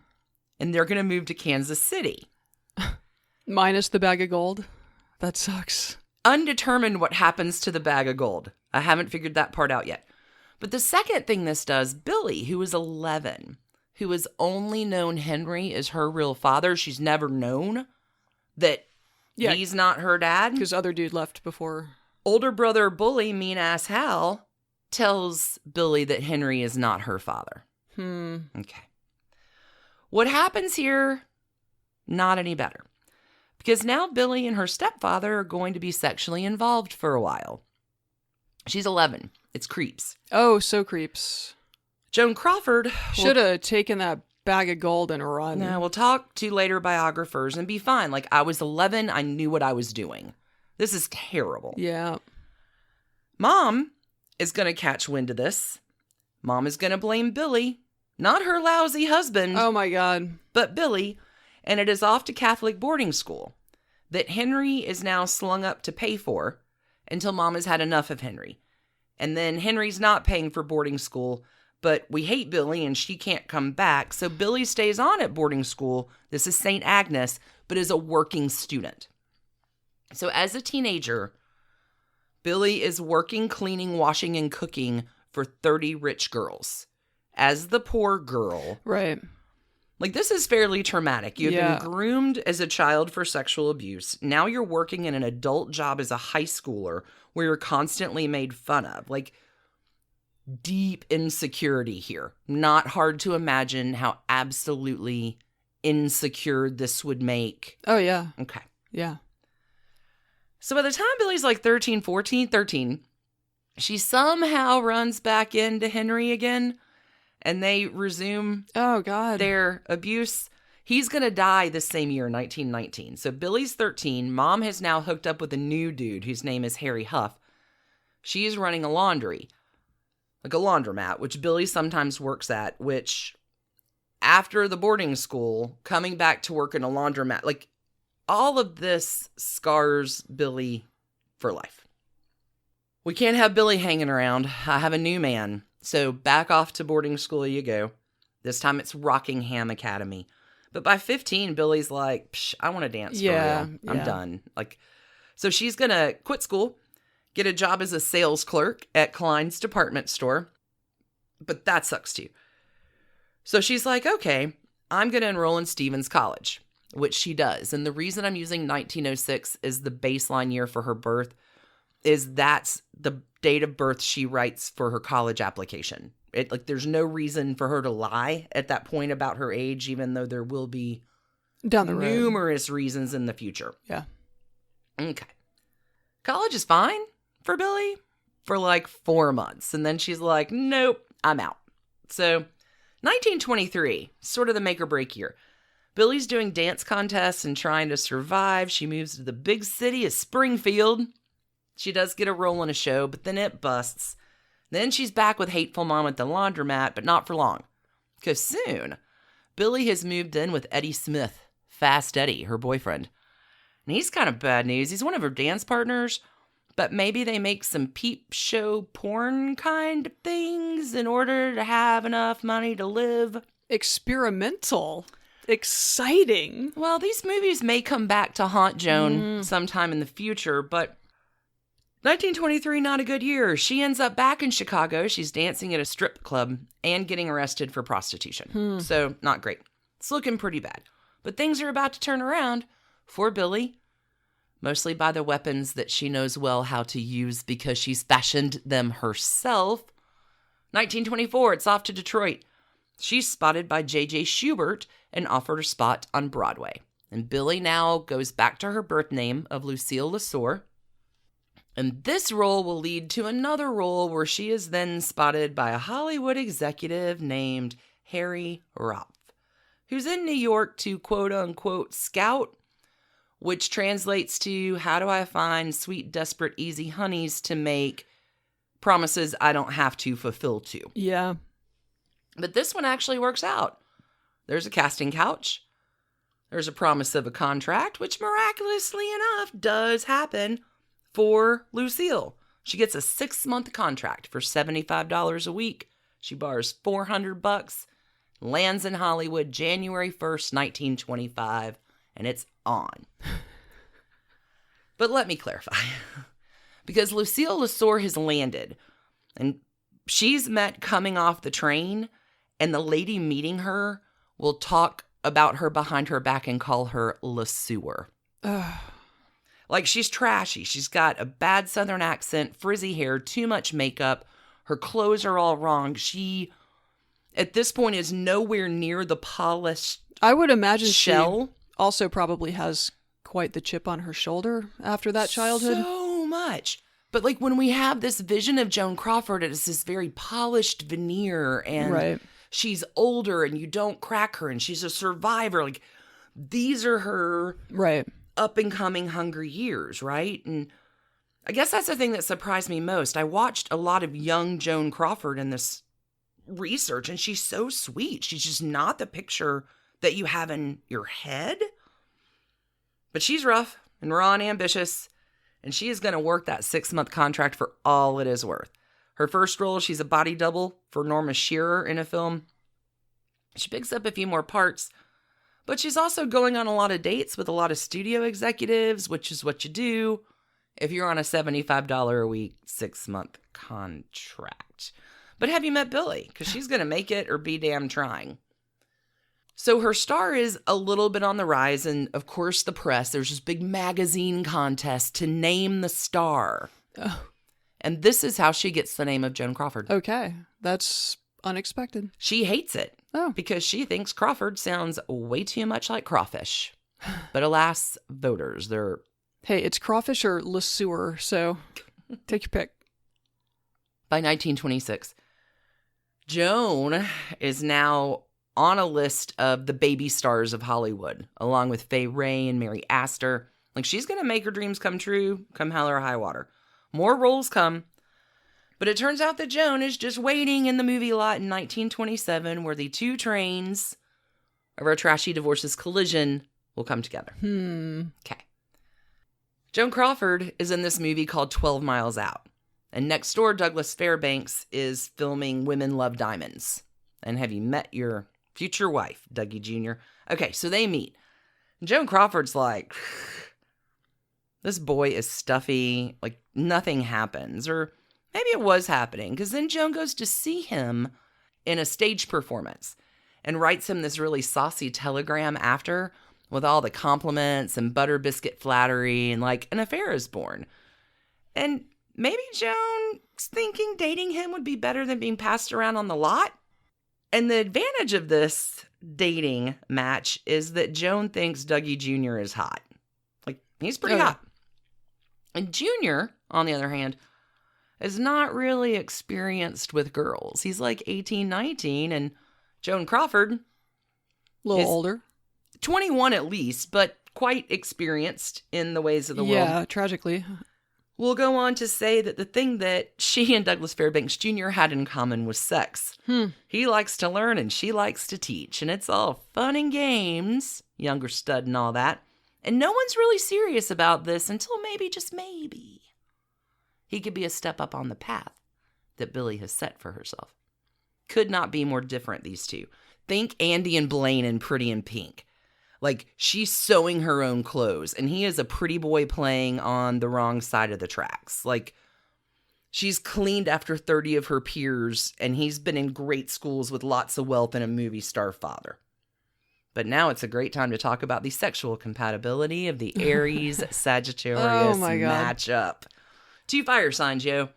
and they're going to move to Kansas City. Minus the bag of gold? That sucks. Undetermined what happens to the bag of gold. I haven't figured that part out yet. But the second thing this does, Billy, who is 11... who has only known Henry as her real father. She's never known that he's not her dad. Because other dude left before. Older brother bully, mean-ass Hal, tells Billy that Henry is not her father. Okay. What happens here? Not any better. Because now Billy and her stepfather are going to be sexually involved for a while. She's 11. It's creeps. Oh, so creeps. Joan Crawford should have taken that bag of gold and run. No, we'll talk to later biographers and be fine. I was 11, I knew what I was doing. This is terrible. Yeah. Mom is going to catch wind of this. Mom is going to blame Billy, not her lousy husband. Oh my God. But Billy, and it is off to Catholic boarding school that Henry is now slung up to pay for until Mom has had enough of Henry. And then Henry's not paying for boarding school, but we hate Billy and she can't come back. So Billy stays on at boarding school. This is St. Agnes, but is a working student. So as a teenager, Billy is working, cleaning, washing, and cooking for 30 rich girls. As the poor girl. Right. This is fairly traumatic. You've been groomed as a child for sexual abuse. Now you're working in an adult job as a high schooler where you're constantly made fun of. Deep insecurity here. Not hard to imagine how absolutely insecure this would make. Oh, yeah. Okay. Yeah. So by the time Billy's 13, she somehow runs back into Henry again and they resume God. their abuse. He's going to die this same year, 1919. So Billy's 13. Mom has now hooked up with a new dude whose name is Harry Huff. She's running a laundry, like a laundromat, which Billy sometimes works at, which after the boarding school, coming back to work in a laundromat, like all of this scars Billy for life. We can't have Billy hanging around. I have a new man. So back off to boarding school you go. This time it's Rockingham Academy. But by 15, Billy's like, Psh, I want to dance for real. I'm done. So she's going to quit school, get a job as a sales clerk at Klein's department store. But that sucks too. So she's like, okay, I'm going to enroll in Stevens College, which she does. And the reason I'm using 1906 as the baseline year for her birth is that's the date of birth she writes for her college application. There's no reason for her to lie at that point about her age, even though there will be down the road numerous reasons in the future. Yeah. Okay. College is fine for Billy for like 4 months. And then she's like, nope, I'm out. So 1923, sort of the make or break year. Billy's doing dance contests and trying to survive. She moves to the big city of Springfield. She does get a role in a show, but then it busts. Then she's back with Hateful Mom at the laundromat, but not for long. Because soon, Billy has moved in with Eddie Smith, Fast Eddie, her boyfriend. And he's kind of bad news. He's one of her dance partners, but maybe they make some peep show porn kind of things in order to have enough money to live. Experimental. Exciting. Well, these movies may come back to haunt Joan sometime in the future, but 1923, not a good year. She ends up back in Chicago. She's dancing at a strip club and getting arrested for prostitution. So, not great. It's looking pretty bad. But things are about to turn around for Billy, mostly by the weapons that she knows well how to use because she's fashioned them herself. 1924, it's off to Detroit. She's spotted by J.J. Schubert and offered a spot on Broadway. And Billy now goes back to her birth name of Lucille LeSueur. And this role will lead to another role where she is then spotted by a Hollywood executive named Harry Ropf, who's in New York to quote-unquote scout, which translates to how do I find sweet, desperate, easy honeys to make promises I don't have to fulfill to. Yeah. But this one actually works out. There's a casting couch. There's a promise of a contract, which miraculously enough does happen for Lucille. She gets a 6-month contract for $75 a week. She borrows $400, lands in Hollywood January 1st, 1925, and it's on. But let me clarify. Because Lucille LeSueur has landed, and she's met coming off the train, and the lady meeting her will talk about her behind her back and call her LeSueur. Like, she's trashy. She's got a bad Southern accent, frizzy hair, too much makeup. Her clothes are all wrong. She, at this point, is nowhere near the polished I would imagine shell. She also probably has quite the chip on her shoulder after that childhood. So much. But, like, when we have this vision of Joan Crawford, it's this very polished veneer, and she's older, and you don't crack her, and she's a survivor. Like, these are her up-and-coming hungry years, right? And I guess that's the thing that surprised me most. I watched a lot of young Joan Crawford in this research, and she's so sweet. She's just not the picture that you have in your head. But she's rough and raw and ambitious, and she is going to work that 6-month contract for all it is worth. Her first role, she's a body double for Norma Shearer in a film. She picks up a few more parts, but she's also going on a lot of dates with a lot of studio executives, which is what you do if you're on a $75 a week, 6-month contract. But have you met Billy? Because she's going to make it or be damn trying. So her star is a little bit on the rise, and of course the press, there's this big magazine contest to name the star. Oh. And this is how she gets the name of Joan Crawford. Okay, that's unexpected. She hates it because she thinks Crawford sounds way too much like crawfish. But alas, voters, they're... Hey, it's crawfish or LeSueur, so take your pick. By 1926, Joan is now on a list of the baby stars of Hollywood, along with Fay Wray and Mary Astor. Like, she's going to make her dreams come true, come hell or high water. More roles come. But it turns out that Joan is just waiting in the movie lot in 1927, where the two trains of our trashy divorce's collision will come together. Okay. Joan Crawford is in this movie called 12 Miles Out. And next door, Douglas Fairbanks is filming Women Love Diamonds. And have you met your future wife, Dougie Jr.? Okay, so they meet. Joan Crawford's like, this boy is stuffy, like nothing happens. Or maybe it was happening, because then Joan goes to see him in a stage performance and writes him this really saucy telegram after with all the compliments and butter biscuit flattery, and like an affair is born. And maybe Joan's thinking dating him would be better than being passed around on the lot. And the advantage of this dating match is that Joan thinks Dougie Jr. is hot. Like, he's pretty hot. And Jr., on the other hand, is not really experienced with girls. He's like 18, 19, and Joan Crawford, a little older. 21 at least, but quite experienced in the ways of the world. Yeah, tragically. We'll go on to say that the thing that she and Douglas Fairbanks Jr. had in common was sex. He likes to learn and she likes to teach, and it's all fun and games, younger stud and all that. And no one's really serious about this until maybe, just maybe, he could be a step up on the path that Billy has set for herself. Could not be more different, these two. Think Andy and Blaine in Pretty in Pink. Like, she's sewing her own clothes, and he is a pretty boy playing on the wrong side of the tracks. Like, she's cleaned after 30 of her peers, and he's been in great schools with lots of wealth and a movie star father. But now it's a great time to talk about the sexual compatibility of the Aries Sagittarius matchup. Two fire signs, yo.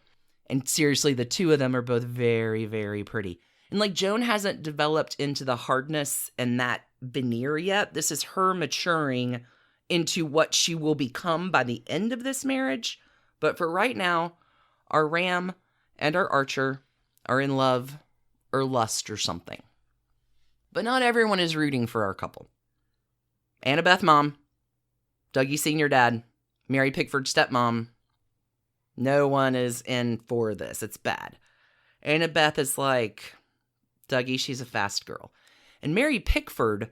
And seriously, the two of them are both very, very pretty. And like, Joan hasn't developed into the hardness and that veneer yet. This is her maturing into what she will become by the end of this marriage. But for right now, our Ram and our Archer are in love or lust or something. But not everyone is rooting for our couple. Annabeth mom, Dougie Sr. dad, Mary Pickford stepmom. No one is in for this. It's bad. Annabeth is like, Dougie, she's a fast girl. And Mary Pickford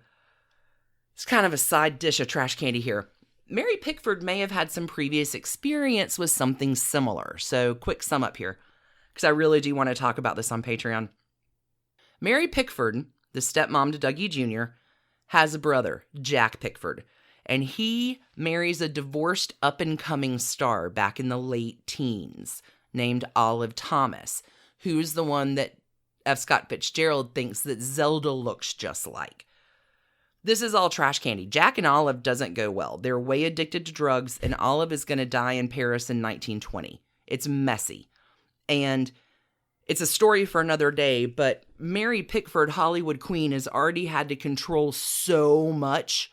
is kind of a side dish of trash candy here. Mary Pickford may have had some previous experience with something similar. So quick sum up here, because I really do want to talk about this on Patreon. Mary Pickford, the stepmom to Dougie Jr., has a brother, Jack Pickford. And he marries a divorced up-and-coming star back in the late teens named Olive Thomas, who's the one that F. Scott Fitzgerald thinks that Zelda looks just like. This is all trash candy. Jack and Olive doesn't go well. They're way addicted to drugs, and Olive is going to die in Paris in 1920. It's messy. And it's a story for another day, but Mary Pickford, Hollywood queen, has already had to control so much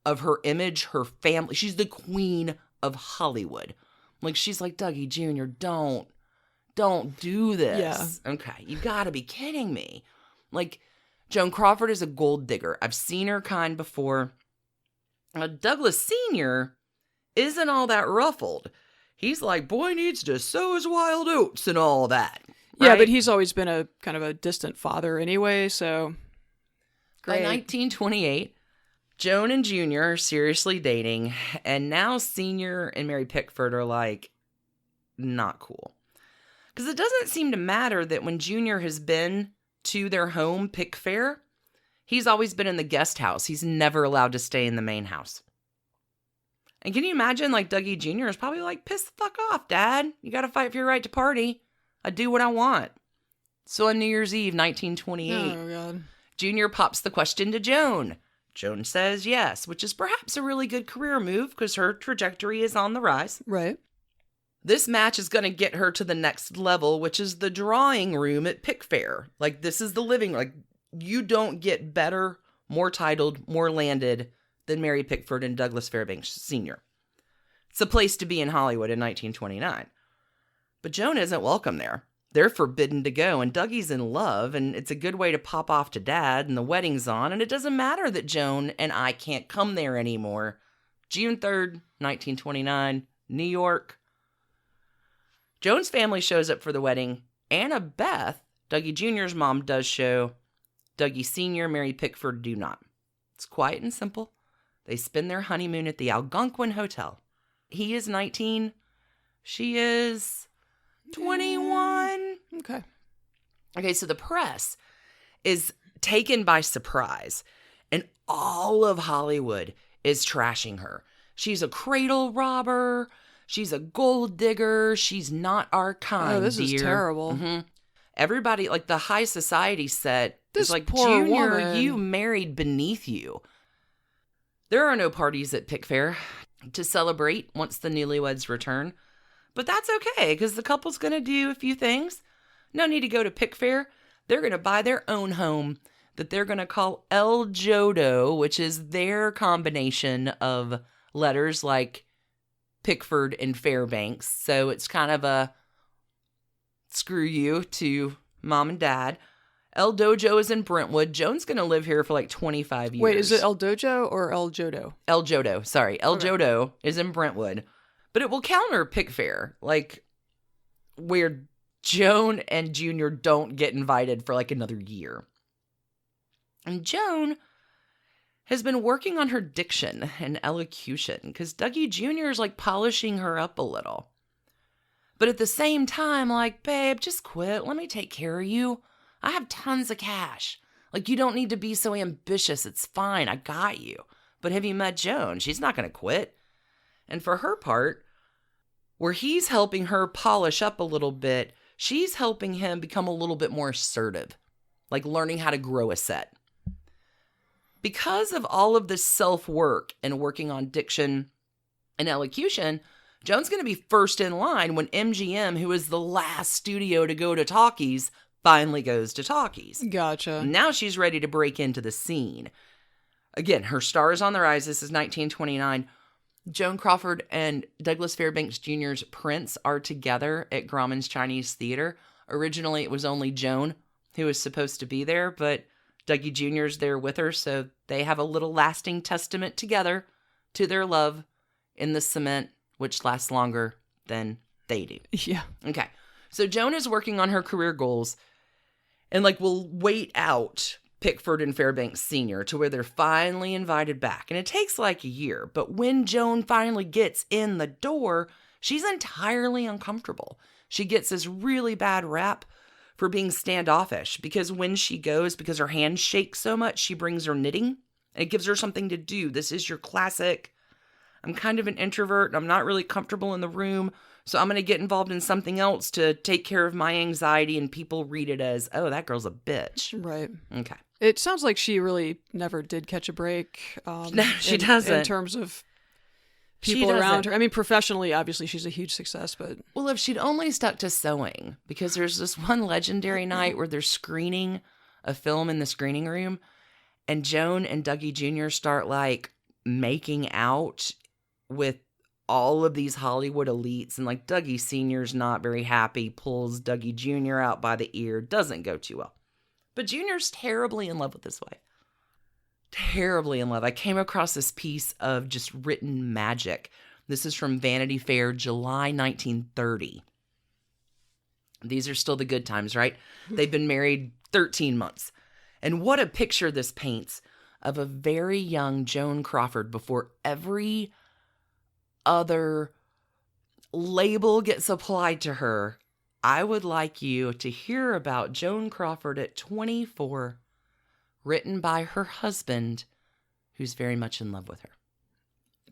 of her image, her family. She's the queen of Hollywood. Like, she's like, Dougie Jr., don't do this. Yeah. Okay, you gotta be kidding me. Like, Joan Crawford is a gold digger. I've seen her kind before. Douglas Sr. isn't all that ruffled. He's like, boy needs to sow his wild oats and all that. Right? Yeah, but he's always been a kind of a distant father anyway, so. Great. By 1928, Joan and Junior are seriously dating, and now Senior and Mary Pickford are like, not cool. Because it doesn't seem to matter that when Junior has been to their home, Pickfair, he's always been in the guest house. He's never allowed to stay in the main house. And can you imagine, like, Dougie Jr. is probably like, piss the fuck off, Dad. You gotta fight for your right to party. I do what I want. So on New Year's Eve, 1928, oh, God. Junior pops the question to Joan. Joan says yes, which is perhaps a really good career move because her trajectory is on the rise. Right. This match is going to get her to the next level, which is the drawing room at Pickfair. Like, this is the living, like, you don't get better, more titled, more landed than Mary Pickford and Douglas Fairbanks Sr. It's a place to be in Hollywood in 1929. But Joan isn't welcome there. they're forbidden to go, and Dougie's in love, and it's a good way to pop off to Dad, and the wedding's on, and it doesn't matter that Joan and I can't come there anymore. June 3rd, 1929, New York. Joan's family shows up for the wedding. Anna Beth, Dougie Jr.'s mom, does show. Dougie Sr., Mary Pickford, do not. It's quiet and simple. They spend their honeymoon at the Algonquin Hotel. He is 19. She is 21. Okay, so the press is taken by surprise, and all of Hollywood is trashing her. She's a cradle robber. She's a gold digger. She's not our kind, this is terrible. Mm-hmm. Everybody, like the high society set, this is like, poor Junior, woman. You married beneath you. There are no parties at Pickfair to celebrate once the newlyweds return. But that's okay, because the couple's going to do a few things. No need to go to Pickfair. They're going to buy their own home that they're going to call El Jodo, which is their combination of letters like Pickford and Fairbanks. So it's kind of a screw you to Mom and Dad. El Dojo is in Brentwood. Joan's going to live here for like 25 years. Wait, is it El Dojo or El Jodo? El Jodo, sorry. El Jodo is in Brentwood. But it will counter Pickfair, like where Joan and Junior don't get invited for like another year. And Joan has been working on her diction and elocution because Dougie Jr. is like polishing her up a little. But at the same time, like, babe, just quit. Let me take care of you. I have tons of cash. Like, you don't need to be so ambitious. It's fine. I got you. But have you met Joan? She's not going to quit. And for her part, where he's helping her polish up a little bit, she's helping him become a little bit more assertive, like learning how to grow a set. Because of all of this self-work and working on diction and elocution, Joan's going to be first in line when MGM, who is the last studio to go to talkies, finally goes to talkies. Gotcha. Now she's ready to break into the scene. Again, her star is on the rise. This is 1929. Joan Crawford and Douglas Fairbanks Jr.'s Prince are together at Grauman's Chinese Theater. Originally, it was only Joan who was supposed to be there, but Dougie Jr.'s there with her, so they have a little lasting testament together to their love in the cement, which lasts longer than they do. Yeah. Okay. So Joan is working on her career goals and will wait out Pickford and Fairbanks Sr. to where they're finally invited back. And it takes a year. But when Joan finally gets in the door, she's entirely uncomfortable. She gets this really bad rap for being standoffish because when she goes, because her hands shake so much, she brings her knitting and it gives her something to do. This is your classic, I'm kind of an introvert and I'm not really comfortable in the room, so I'm going to get involved in something else to take care of my anxiety, and people read it as, oh, that girl's a bitch. Right. Okay. It sounds like she really never did catch a break. No, she doesn't. In terms of people around her. I mean, professionally, obviously, she's a huge success, but... Well, if she'd only stuck to sewing, because there's this one legendary night where they're screening a film in the screening room, and Joan and Dougie Jr. start, making out with all of these Hollywood elites, and Dougie Sr.'s not very happy, pulls Dougie Jr. out by the ear, doesn't go too well. But Junior's terribly in love with his wife. Terribly in love. I came across this piece of just written magic. This is from Vanity Fair, July 1930. These are still the good times, right? They've been married 13 months. And what a picture this paints of a very young Joan Crawford before every other label gets applied to her. I would like you to hear about Joan Crawford at 24, written by her husband, who's very much in love with her.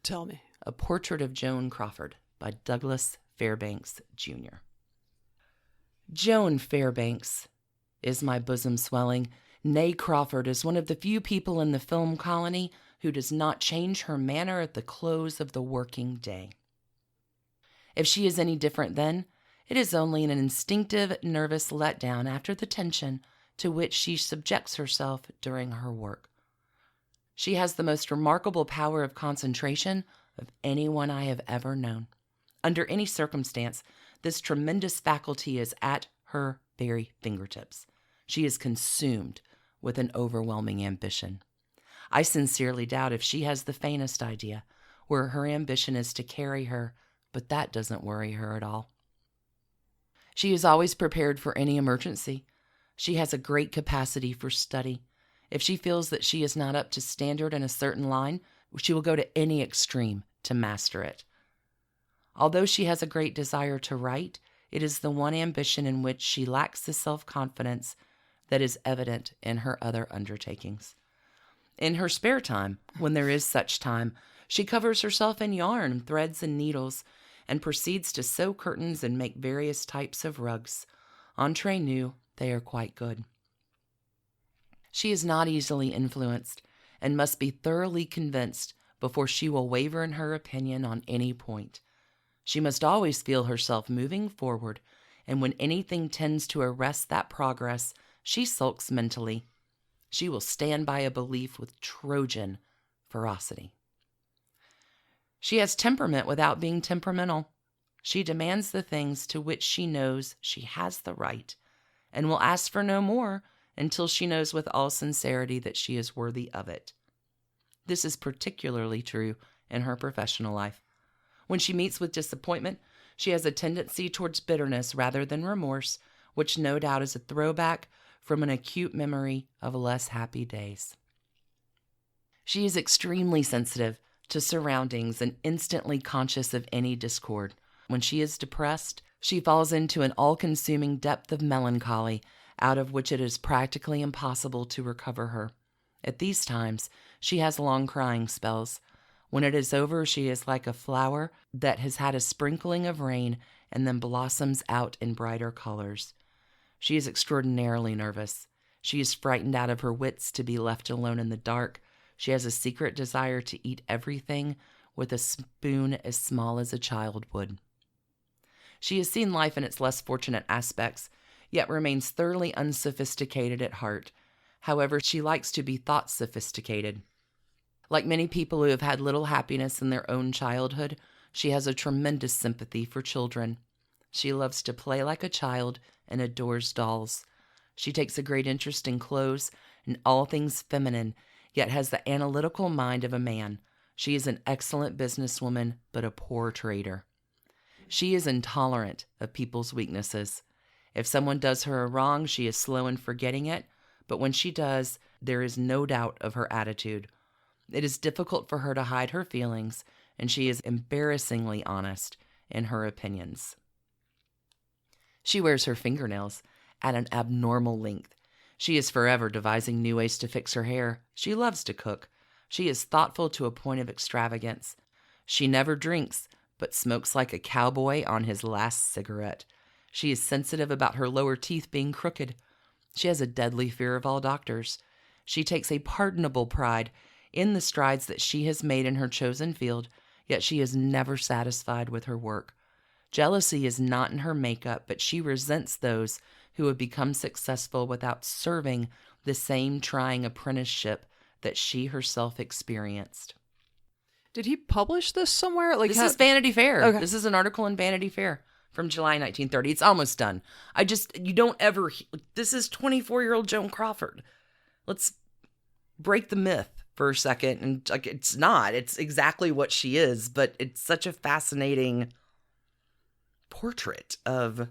Tell me. A Portrait of Joan Crawford by Douglas Fairbanks Jr. Joan Fairbanks is my bosom swelling. Nay, Crawford is one of the few people in the film colony who does not change her manner at the close of the working day. If she is any different then, it is only an instinctive, nervous letdown after the tension to which she subjects herself during her work. She has the most remarkable power of concentration of anyone I have ever known. Under any circumstance, this tremendous faculty is at her very fingertips. She is consumed with an overwhelming ambition. I sincerely doubt if she has the faintest idea where her ambition is to carry her, but that doesn't worry her at all. She is always prepared for any emergency. She has a great capacity for study. If she feels that she is not up to standard in a certain line, she will go to any extreme to master it. Although she has a great desire to write, it is the one ambition in which she lacks the self-confidence that is evident in her other undertakings. In her spare time, when there is such time, she covers herself in yarn, threads, and needles, and proceeds to sew curtains and make various types of rugs. Entre nous, they are quite good. She is not easily influenced and must be thoroughly convinced before she will waver in her opinion on any point. She must always feel herself moving forward, and when anything tends to arrest that progress, she sulks mentally. She will stand by a belief with Trojan ferocity. She has temperament without being temperamental. She demands the things to which she knows she has the right, and will ask for no more until she knows with all sincerity that she is worthy of it. This is particularly true in her professional life. When she meets with disappointment, she has a tendency towards bitterness rather than remorse, which no doubt is a throwback from an acute memory of less happy days. She is extremely sensitive to surroundings and instantly conscious of any discord. When she is depressed, she falls into an all-consuming depth of melancholy, out of which it is practically impossible to recover her. At these times, she has long crying spells. When it is over, she is like a flower that has had a sprinkling of rain and then blossoms out in brighter colors. She is extraordinarily nervous. She is frightened out of her wits to be left alone in the dark. She has a secret desire to eat everything with a spoon as small as a child would. She has seen life in its less fortunate aspects, yet remains thoroughly unsophisticated at heart. However, she likes to be thought sophisticated. Like many people who have had little happiness in their own childhood, she has a tremendous sympathy for children. She loves to play like a child and adores dolls. She takes a great interest in clothes and all things feminine, yet has the analytical mind of a man. She is an excellent businesswoman, but a poor trader. She is intolerant of people's weaknesses. If someone does her a wrong, she is slow in forgetting it, but when she does, there is no doubt of her attitude. It is difficult for her to hide her feelings, and she is embarrassingly honest in her opinions. She wears her fingernails at an abnormal length. She is forever devising new ways to fix her hair. She loves to cook. She is thoughtful to a point of extravagance. She never drinks, but smokes like a cowboy on his last cigarette. She is sensitive about her lower teeth being crooked. She has a deadly fear of all doctors. She takes a pardonable pride in the strides that she has made in her chosen field, yet she is never satisfied with her work. Jealousy is not in her makeup, but she resents those who have become successful without serving the same trying apprenticeship that she herself experienced. Did he publish this somewhere? This is Vanity Fair. Okay. This is an article in Vanity Fair from July 1930. It's almost done. You don't ever, this is 24-year-old Joan Crawford. Let's break the myth for a second. And it's exactly what she is, but it's such a fascinating portrait of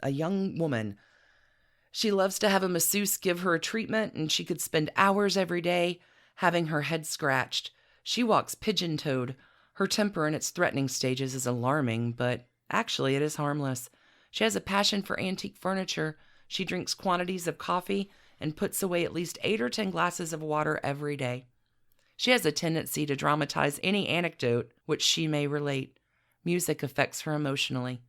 a young woman. She loves to have a masseuse give her a treatment, and she could spend hours every day having her head scratched. She walks pigeon-toed. Her temper in its threatening stages is alarming, but actually it is harmless. She has a passion for antique furniture. She drinks quantities of coffee and puts away at least 8 or 10 glasses of water every day. She has a tendency to dramatize any anecdote which she may relate. Music affects her emotionally.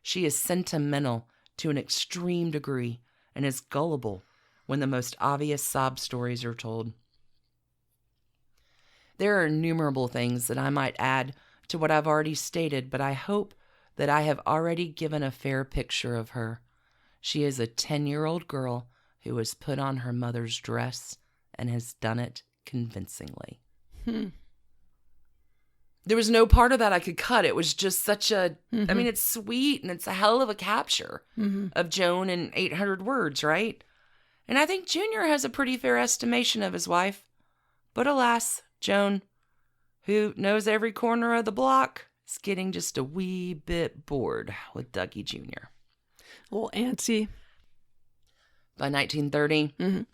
She is sentimental to an extreme degree and is gullible when the most obvious sob stories are told. There are innumerable things that I might add to what I've already stated, but I hope that I have already given a fair picture of her. She is a 10-year-old girl who has put on her mother's dress and has done it convincingly. there was no part of that I could cut. It was just such a, I mean, it's sweet and it's a hell of a capture of Joan in 800 words, right? And I think Junior has a pretty fair estimation of his wife. But alas, Joan, who knows every corner of the block, is getting just a wee bit bored with Dougie Jr. A little antsy. By 1930,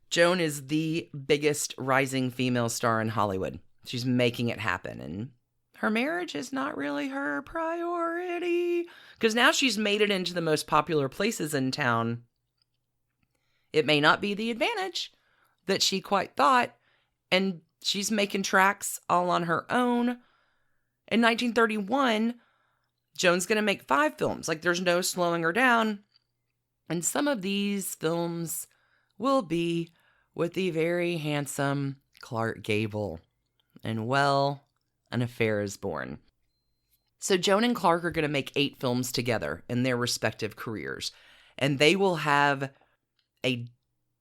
Joan is the biggest rising female star in Hollywood. She's making it happen, and her marriage is not really her priority because now she's made it into the most popular places in town. It may not be the advantage that she quite thought, and she's making tracks all on her own. In 1931, Joan's going to make 5 films. Like, there's no slowing her down. And some of these films will be with the very handsome Clark Gable. And, well, an affair is born. So Joan and Clark are going to make 8 films together in their respective careers. And they will have a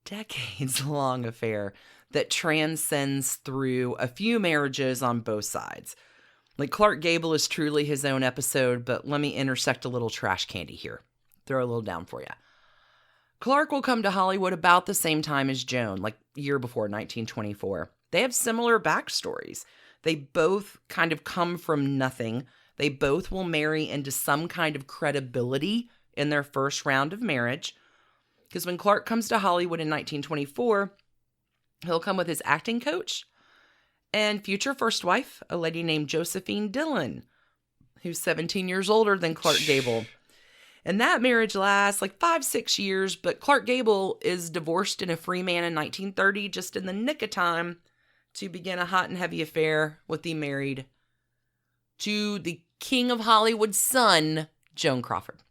decades-long affair that transcends through a few marriages on both sides. Like, Clark Gable is truly his own episode, but let me intersect a little trash candy here. Throw a little down for you. Clark will come to Hollywood about the same time as Joan, like year before, 1924. They have similar backstories. They both kind of come from nothing. They both will marry into some kind of credibility in their first round of marriage. Because when Clark comes to Hollywood in 1924, he'll come with his acting coach and future first wife, a lady named Josephine Dillon, who's 17 years older than Clark Gable. And that marriage lasts like 5-6 years, but Clark Gable is divorced and a free man in 1930, just in the nick of time to begin a hot and heavy affair with the married to the king of Hollywood's son, Joan Crawford.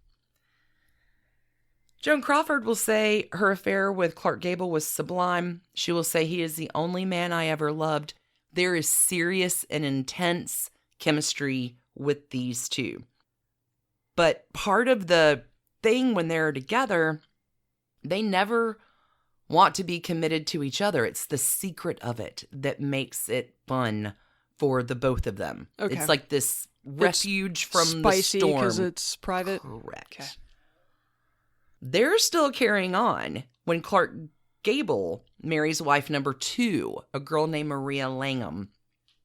Joan Crawford will say her affair with Clark Gable was sublime. She will say, he is the only man I ever loved. There is serious and intense chemistry with these two. But part of the thing when they're together, they never want to be committed to each other. It's the secret of it that makes it fun for the both of them. Okay. It's like this refuge from spicy the storm. Because it's private? Correct. Okay. They're still carrying on when Clark Gable marries wife number 2, a girl named Maria Langham.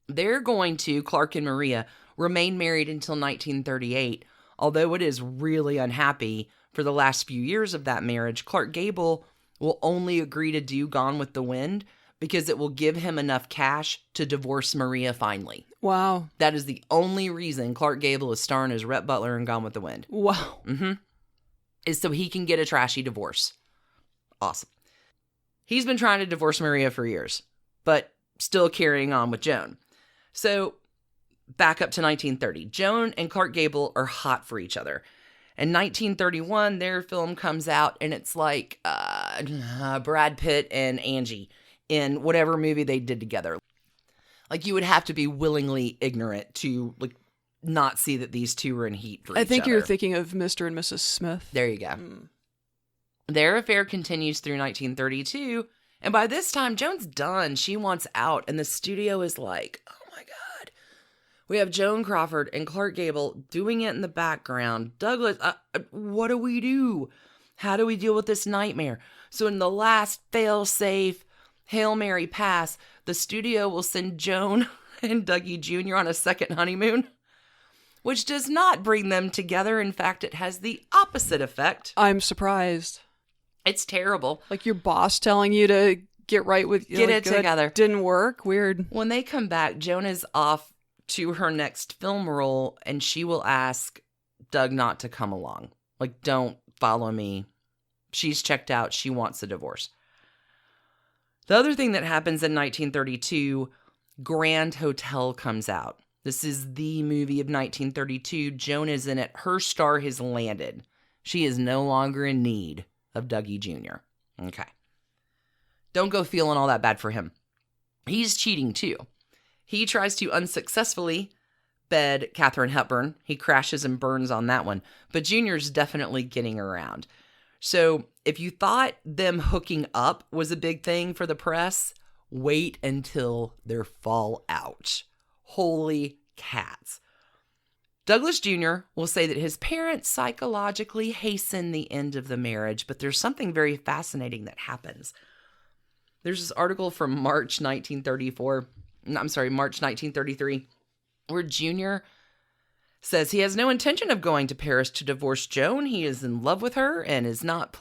They're going to, Clark and Maria, remain married until 1938. Although it is really unhappy for the last few years of that marriage, Clark Gable will only agree to do Gone with the Wind because it will give him enough cash to divorce Maria finally. Wow. That is the only reason Clark Gable is starring as Rhett Butler in Gone with the Wind. Wow. Is so he can get a trashy divorce. Awesome. He's been trying to divorce Maria for years, but still carrying on with Joan. So, back up to 1930. Joan and Clark Gable are hot for each other. In 1931, their film comes out, and it's like Brad Pitt and Angie in whatever movie they did together. Like, you would have to be willingly ignorant to like not see that these two were in heat for each other. I think you're thinking of Mr. and Mrs. Smith. There you go. Their affair continues through 1932, and by this time, Joan's done. She wants out, and the studio is like, oh my God. We have Joan Crawford and Clark Gable doing it in the background. Douglas, what do we do? How do we deal with this nightmare? So in the last fail-safe Hail Mary pass, the studio will send Joan and Dougie Jr. on a second honeymoon, which does not bring them together. In fact, it has the opposite effect. I'm surprised. It's terrible. Like your boss telling you to get right with... Get it together. Didn't work. Weird. When they come back, Joan is off to her next film role, and she will ask Doug not to come along. Like, don't follow me. She's checked out. She wants a divorce. The other thing that happens in 1932, Grand Hotel comes out. This is the movie of 1932. Joan is in it. Her star has landed. She is no longer in need of Dougie Jr. Okay. Don't go feeling all that bad for him. He's cheating too. He tries to unsuccessfully bed Katharine Hepburn. He crashes and burns on that one. But Junior's definitely getting around. So if you thought them hooking up was a big thing for the press, wait until their fallout. Holy cats. Douglas Jr. will say that his parents psychologically hasten the end of the marriage, but there's something very fascinating that happens. There's this article from March 1933, where Jr. says he has no intention of going to Paris to divorce Joan. He is in love with her and is not,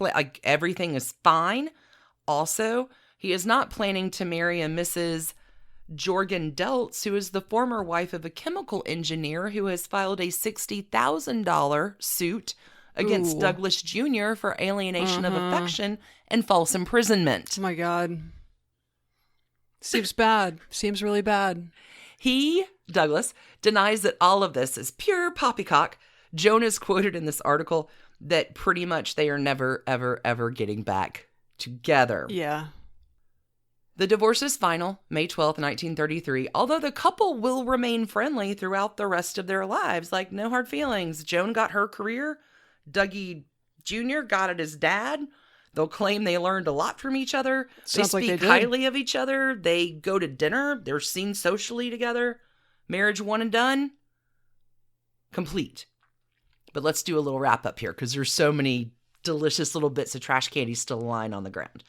everything is fine. Also, he is not planning to marry a Mrs. Jorgen Deltz, who is the former wife of a chemical engineer who has filed a $60,000 suit against Douglas Jr. for alienation of affection and false imprisonment. Oh my God. Seems bad. Seems really bad. Douglas, denies that all of this is pure poppycock. Joan is quoted in this article that pretty much they are never, ever, ever getting back together. Yeah. The divorce is final, May 12th, 1933, although the couple will remain friendly throughout the rest of their lives. Like, no hard feelings. Joan got her career. Dougie Jr. got it as dad. They'll claim they learned a lot from each other. They speak highly of each other. They go to dinner. They're seen socially together. Marriage one and done. Complete. But let's do a little wrap up here because there's so many delicious little bits of trash candy still lying on the ground.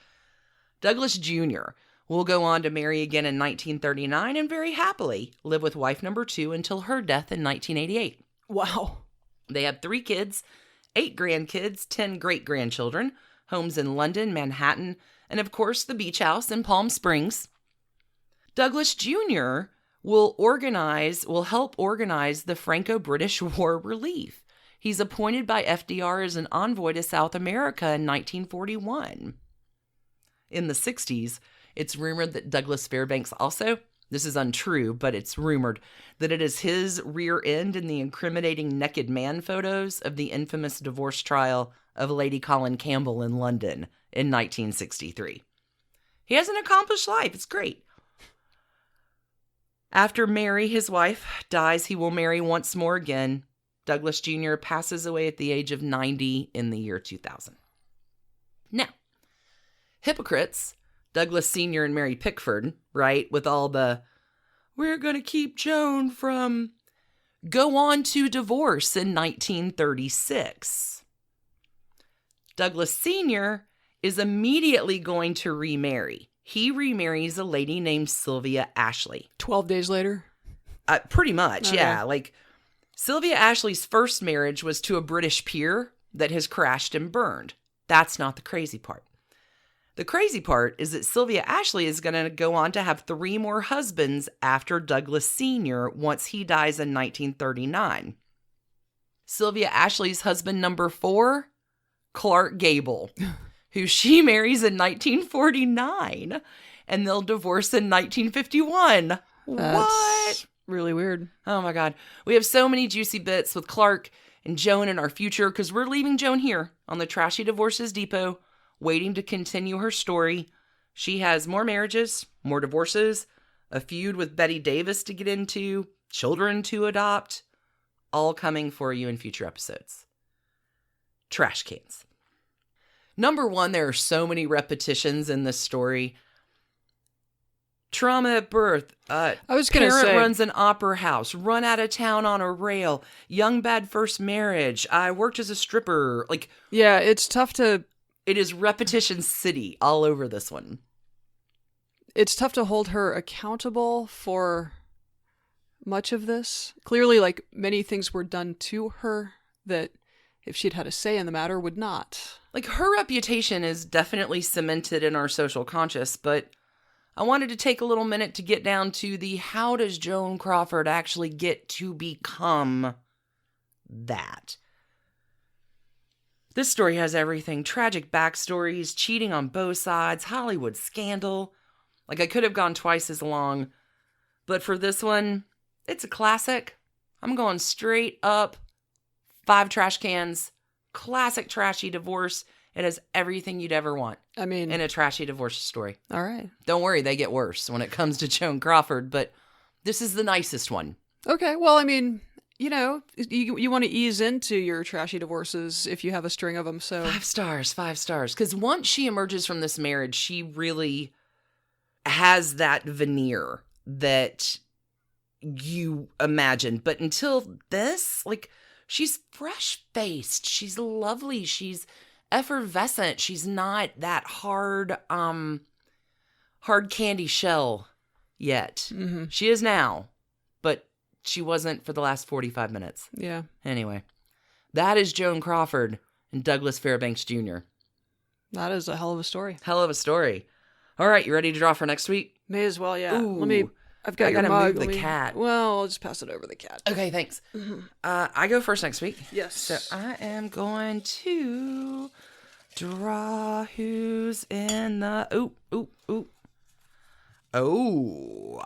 Douglas Jr. will go on to marry again in 1939 and very happily live with wife number 2 until her death in 1988. Wow. They have 3 kids, 8 grandkids, 10 great-grandchildren, homes in London, Manhattan, and of course the beach house in Palm Springs. Douglas Jr. will help organize the Franco-British War relief. He's appointed by FDR as an envoy to South America in 1941. In the 60s, it's rumored that Douglas Fairbanks also, this is untrue, but it's rumored that it is his rear end in the incriminating naked man photos of the infamous divorce trial of Lady Colin Campbell in London in 1963. He has an accomplished life. It's great. After Mary, his wife, dies, he will marry once more again. Douglas Jr. passes away at the age of 90 in the year 2000. Now, hypocrites, Douglas Sr. and Mary Pickford, right, with all the, we're going to keep Joan from, go on to divorce in 1936. Douglas Sr. is immediately going to remarry. He remarries a lady named Sylvia Ashley. 12 days later? Pretty much, okay. Yeah. Like, Sylvia Ashley's first marriage was to a British peer that has crashed and burned. That's not the crazy part. The crazy part is that Sylvia Ashley is going to go on to have 3 more husbands after Douglas Sr. once he dies in 1939. Sylvia Ashley's husband number 4, Clark Gable, who she marries in 1949, and they'll divorce in 1951. What? Really weird. Oh my God. We have so many juicy bits with Clark and Joan in our future because we're leaving Joan here on the Trashy Divorces Depot, waiting to continue her story. She has more marriages, more divorces, a feud with Betty Davis to get into, children to adopt, all coming for you in future episodes. Trash cans. Number 1, there are so many repetitions in this story. Trauma at birth. I was going to say. Parent runs an opera house. Run out of town on a rail. Young bad first marriage. I worked as a stripper. Like, yeah, it's tough to. It is repetition city all over this one. It's tough to hold her accountable for much of this. Clearly, like, many things were done to her that if she'd had a say in the matter would not. Like, her reputation is definitely cemented in our social conscious, but I wanted to take a little minute to get down to the how does Joan Crawford actually get to become that? This story has everything. Tragic backstories, cheating on both sides, Hollywood scandal. Like, I could have gone twice as long, but for this one, it's a classic. I'm going straight up 5 trash cans. Classic trashy divorce. It has everything you'd ever want. I mean, in a trashy divorce story. All right. Don't worry, they get worse when it comes to Joan Crawford, but this is the nicest one. Okay, well, I mean, you know, you want to ease into your trashy divorces if you have a string of them, so. 5 stars, 5 stars. Because once she emerges from this marriage, she really has that veneer that you imagine. But until this, like, she's fresh-faced. She's lovely. She's effervescent. She's not that hard candy shell yet. Mm-hmm. She is now, but she wasn't for the last 45 minutes. Yeah. Anyway, that is Joan Crawford and Douglas Fairbanks Jr. That is a hell of a story. Hell of a story. All right, you ready to draw for next week? May as well, yeah. Ooh, I've got I your gotta mug. move the cat. Well, I'll just pass it over the cat. Okay, thanks. Mm-hmm. I go first next week. Yes. So I am going to draw who's in the... Ooh.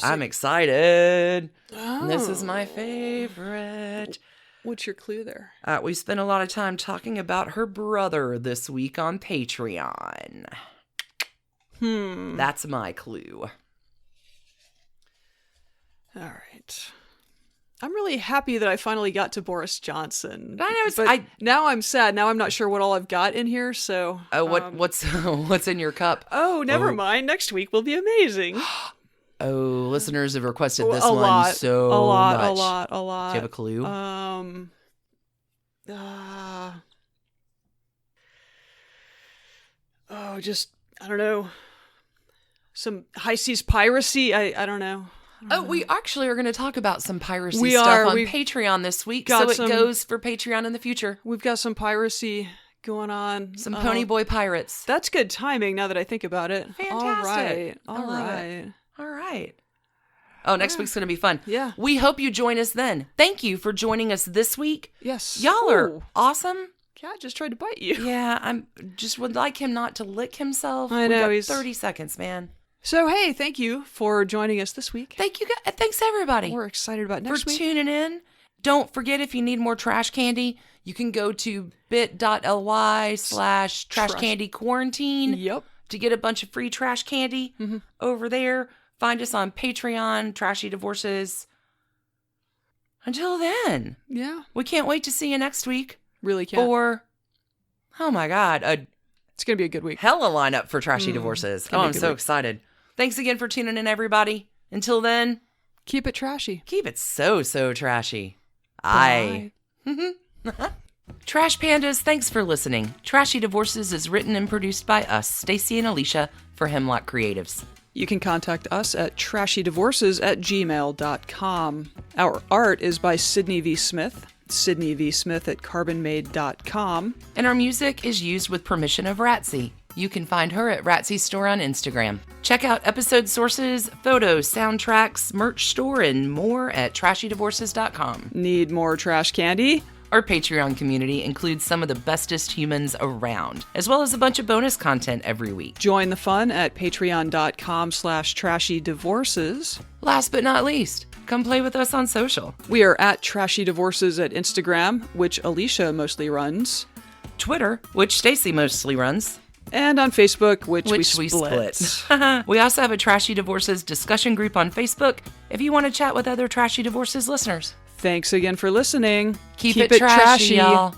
I'm excited. Oh. This is my favorite. What's your clue there? We spent a lot of time talking about her brother this week on Patreon. That's my clue. All right. I'm really happy that I finally got to Boris Johnson. I know. But now I'm sad. Now I'm not sure what all I've got in here. So. What's in your cup? Oh, never mind. Next week will be amazing. Oh, listeners have requested this a one lot, so a lot, much. a lot. Do you have a clue? Just I don't know. Some high seas piracy. I don't know. We actually are going to talk about some piracy We stuff are. on We've Patreon this week, got so it goes for Patreon in the future. We've got some piracy going on. Some Pony Boy pirates. That's good timing now that I think about it. Fantastic. All right. All right. Oh, next week's going to be fun. Yeah. We hope you join us then. Thank you for joining us this week. Yes. Y'all are awesome. Cat just tried to bite you. Yeah, I'm just would like him not to lick himself. I know. We got 30 seconds, man. So, hey, thank you for joining us this week. Thank you, guys. Thanks, everybody. We're excited about next for week. tuning in. Don't forget, if you need more trash candy, you can go to bit.ly/trash candy quarantine. Yep. To get a bunch of free trash candy over there. Find us on Patreon, Trashy Divorces. Until then. Yeah. We can't wait to see you next week. Really can't. For, oh my God, it's going to be a good week. Hella lineup for Trashy Divorces. Oh, I'm so excited. Thanks again for tuning in, everybody. Until then. Keep it trashy. Keep it so trashy. Bye. Trash Pandas, thanks for listening. Trashy Divorces is written and produced by us, Stacy and Alicia, for Hemlock Creatives. You can contact us at trashydivorces@gmail.com. Our art is by Sydney V. Smith. Sydney V. Smith at carbonmade.com. And our music is used with permission of Ratsy. You can find her at Ratsy's store on Instagram. Check out episode sources, photos, soundtracks, merch store, and more at trashydivorces.com. Need more trash candy? Our Patreon community includes some of the bestest humans around, as well as a bunch of bonus content every week. Join the fun at patreon.com/trashydivorces. Last but not least, come play with us on social. We are at Trashy Divorces at Instagram, which Alicia mostly runs. Twitter, which Stacy mostly runs. And on Facebook, which we split. We also have a Trashy Divorces discussion group on Facebook if you want to chat with other Trashy Divorces listeners. Thanks again for listening. Keep it trashy, y'all.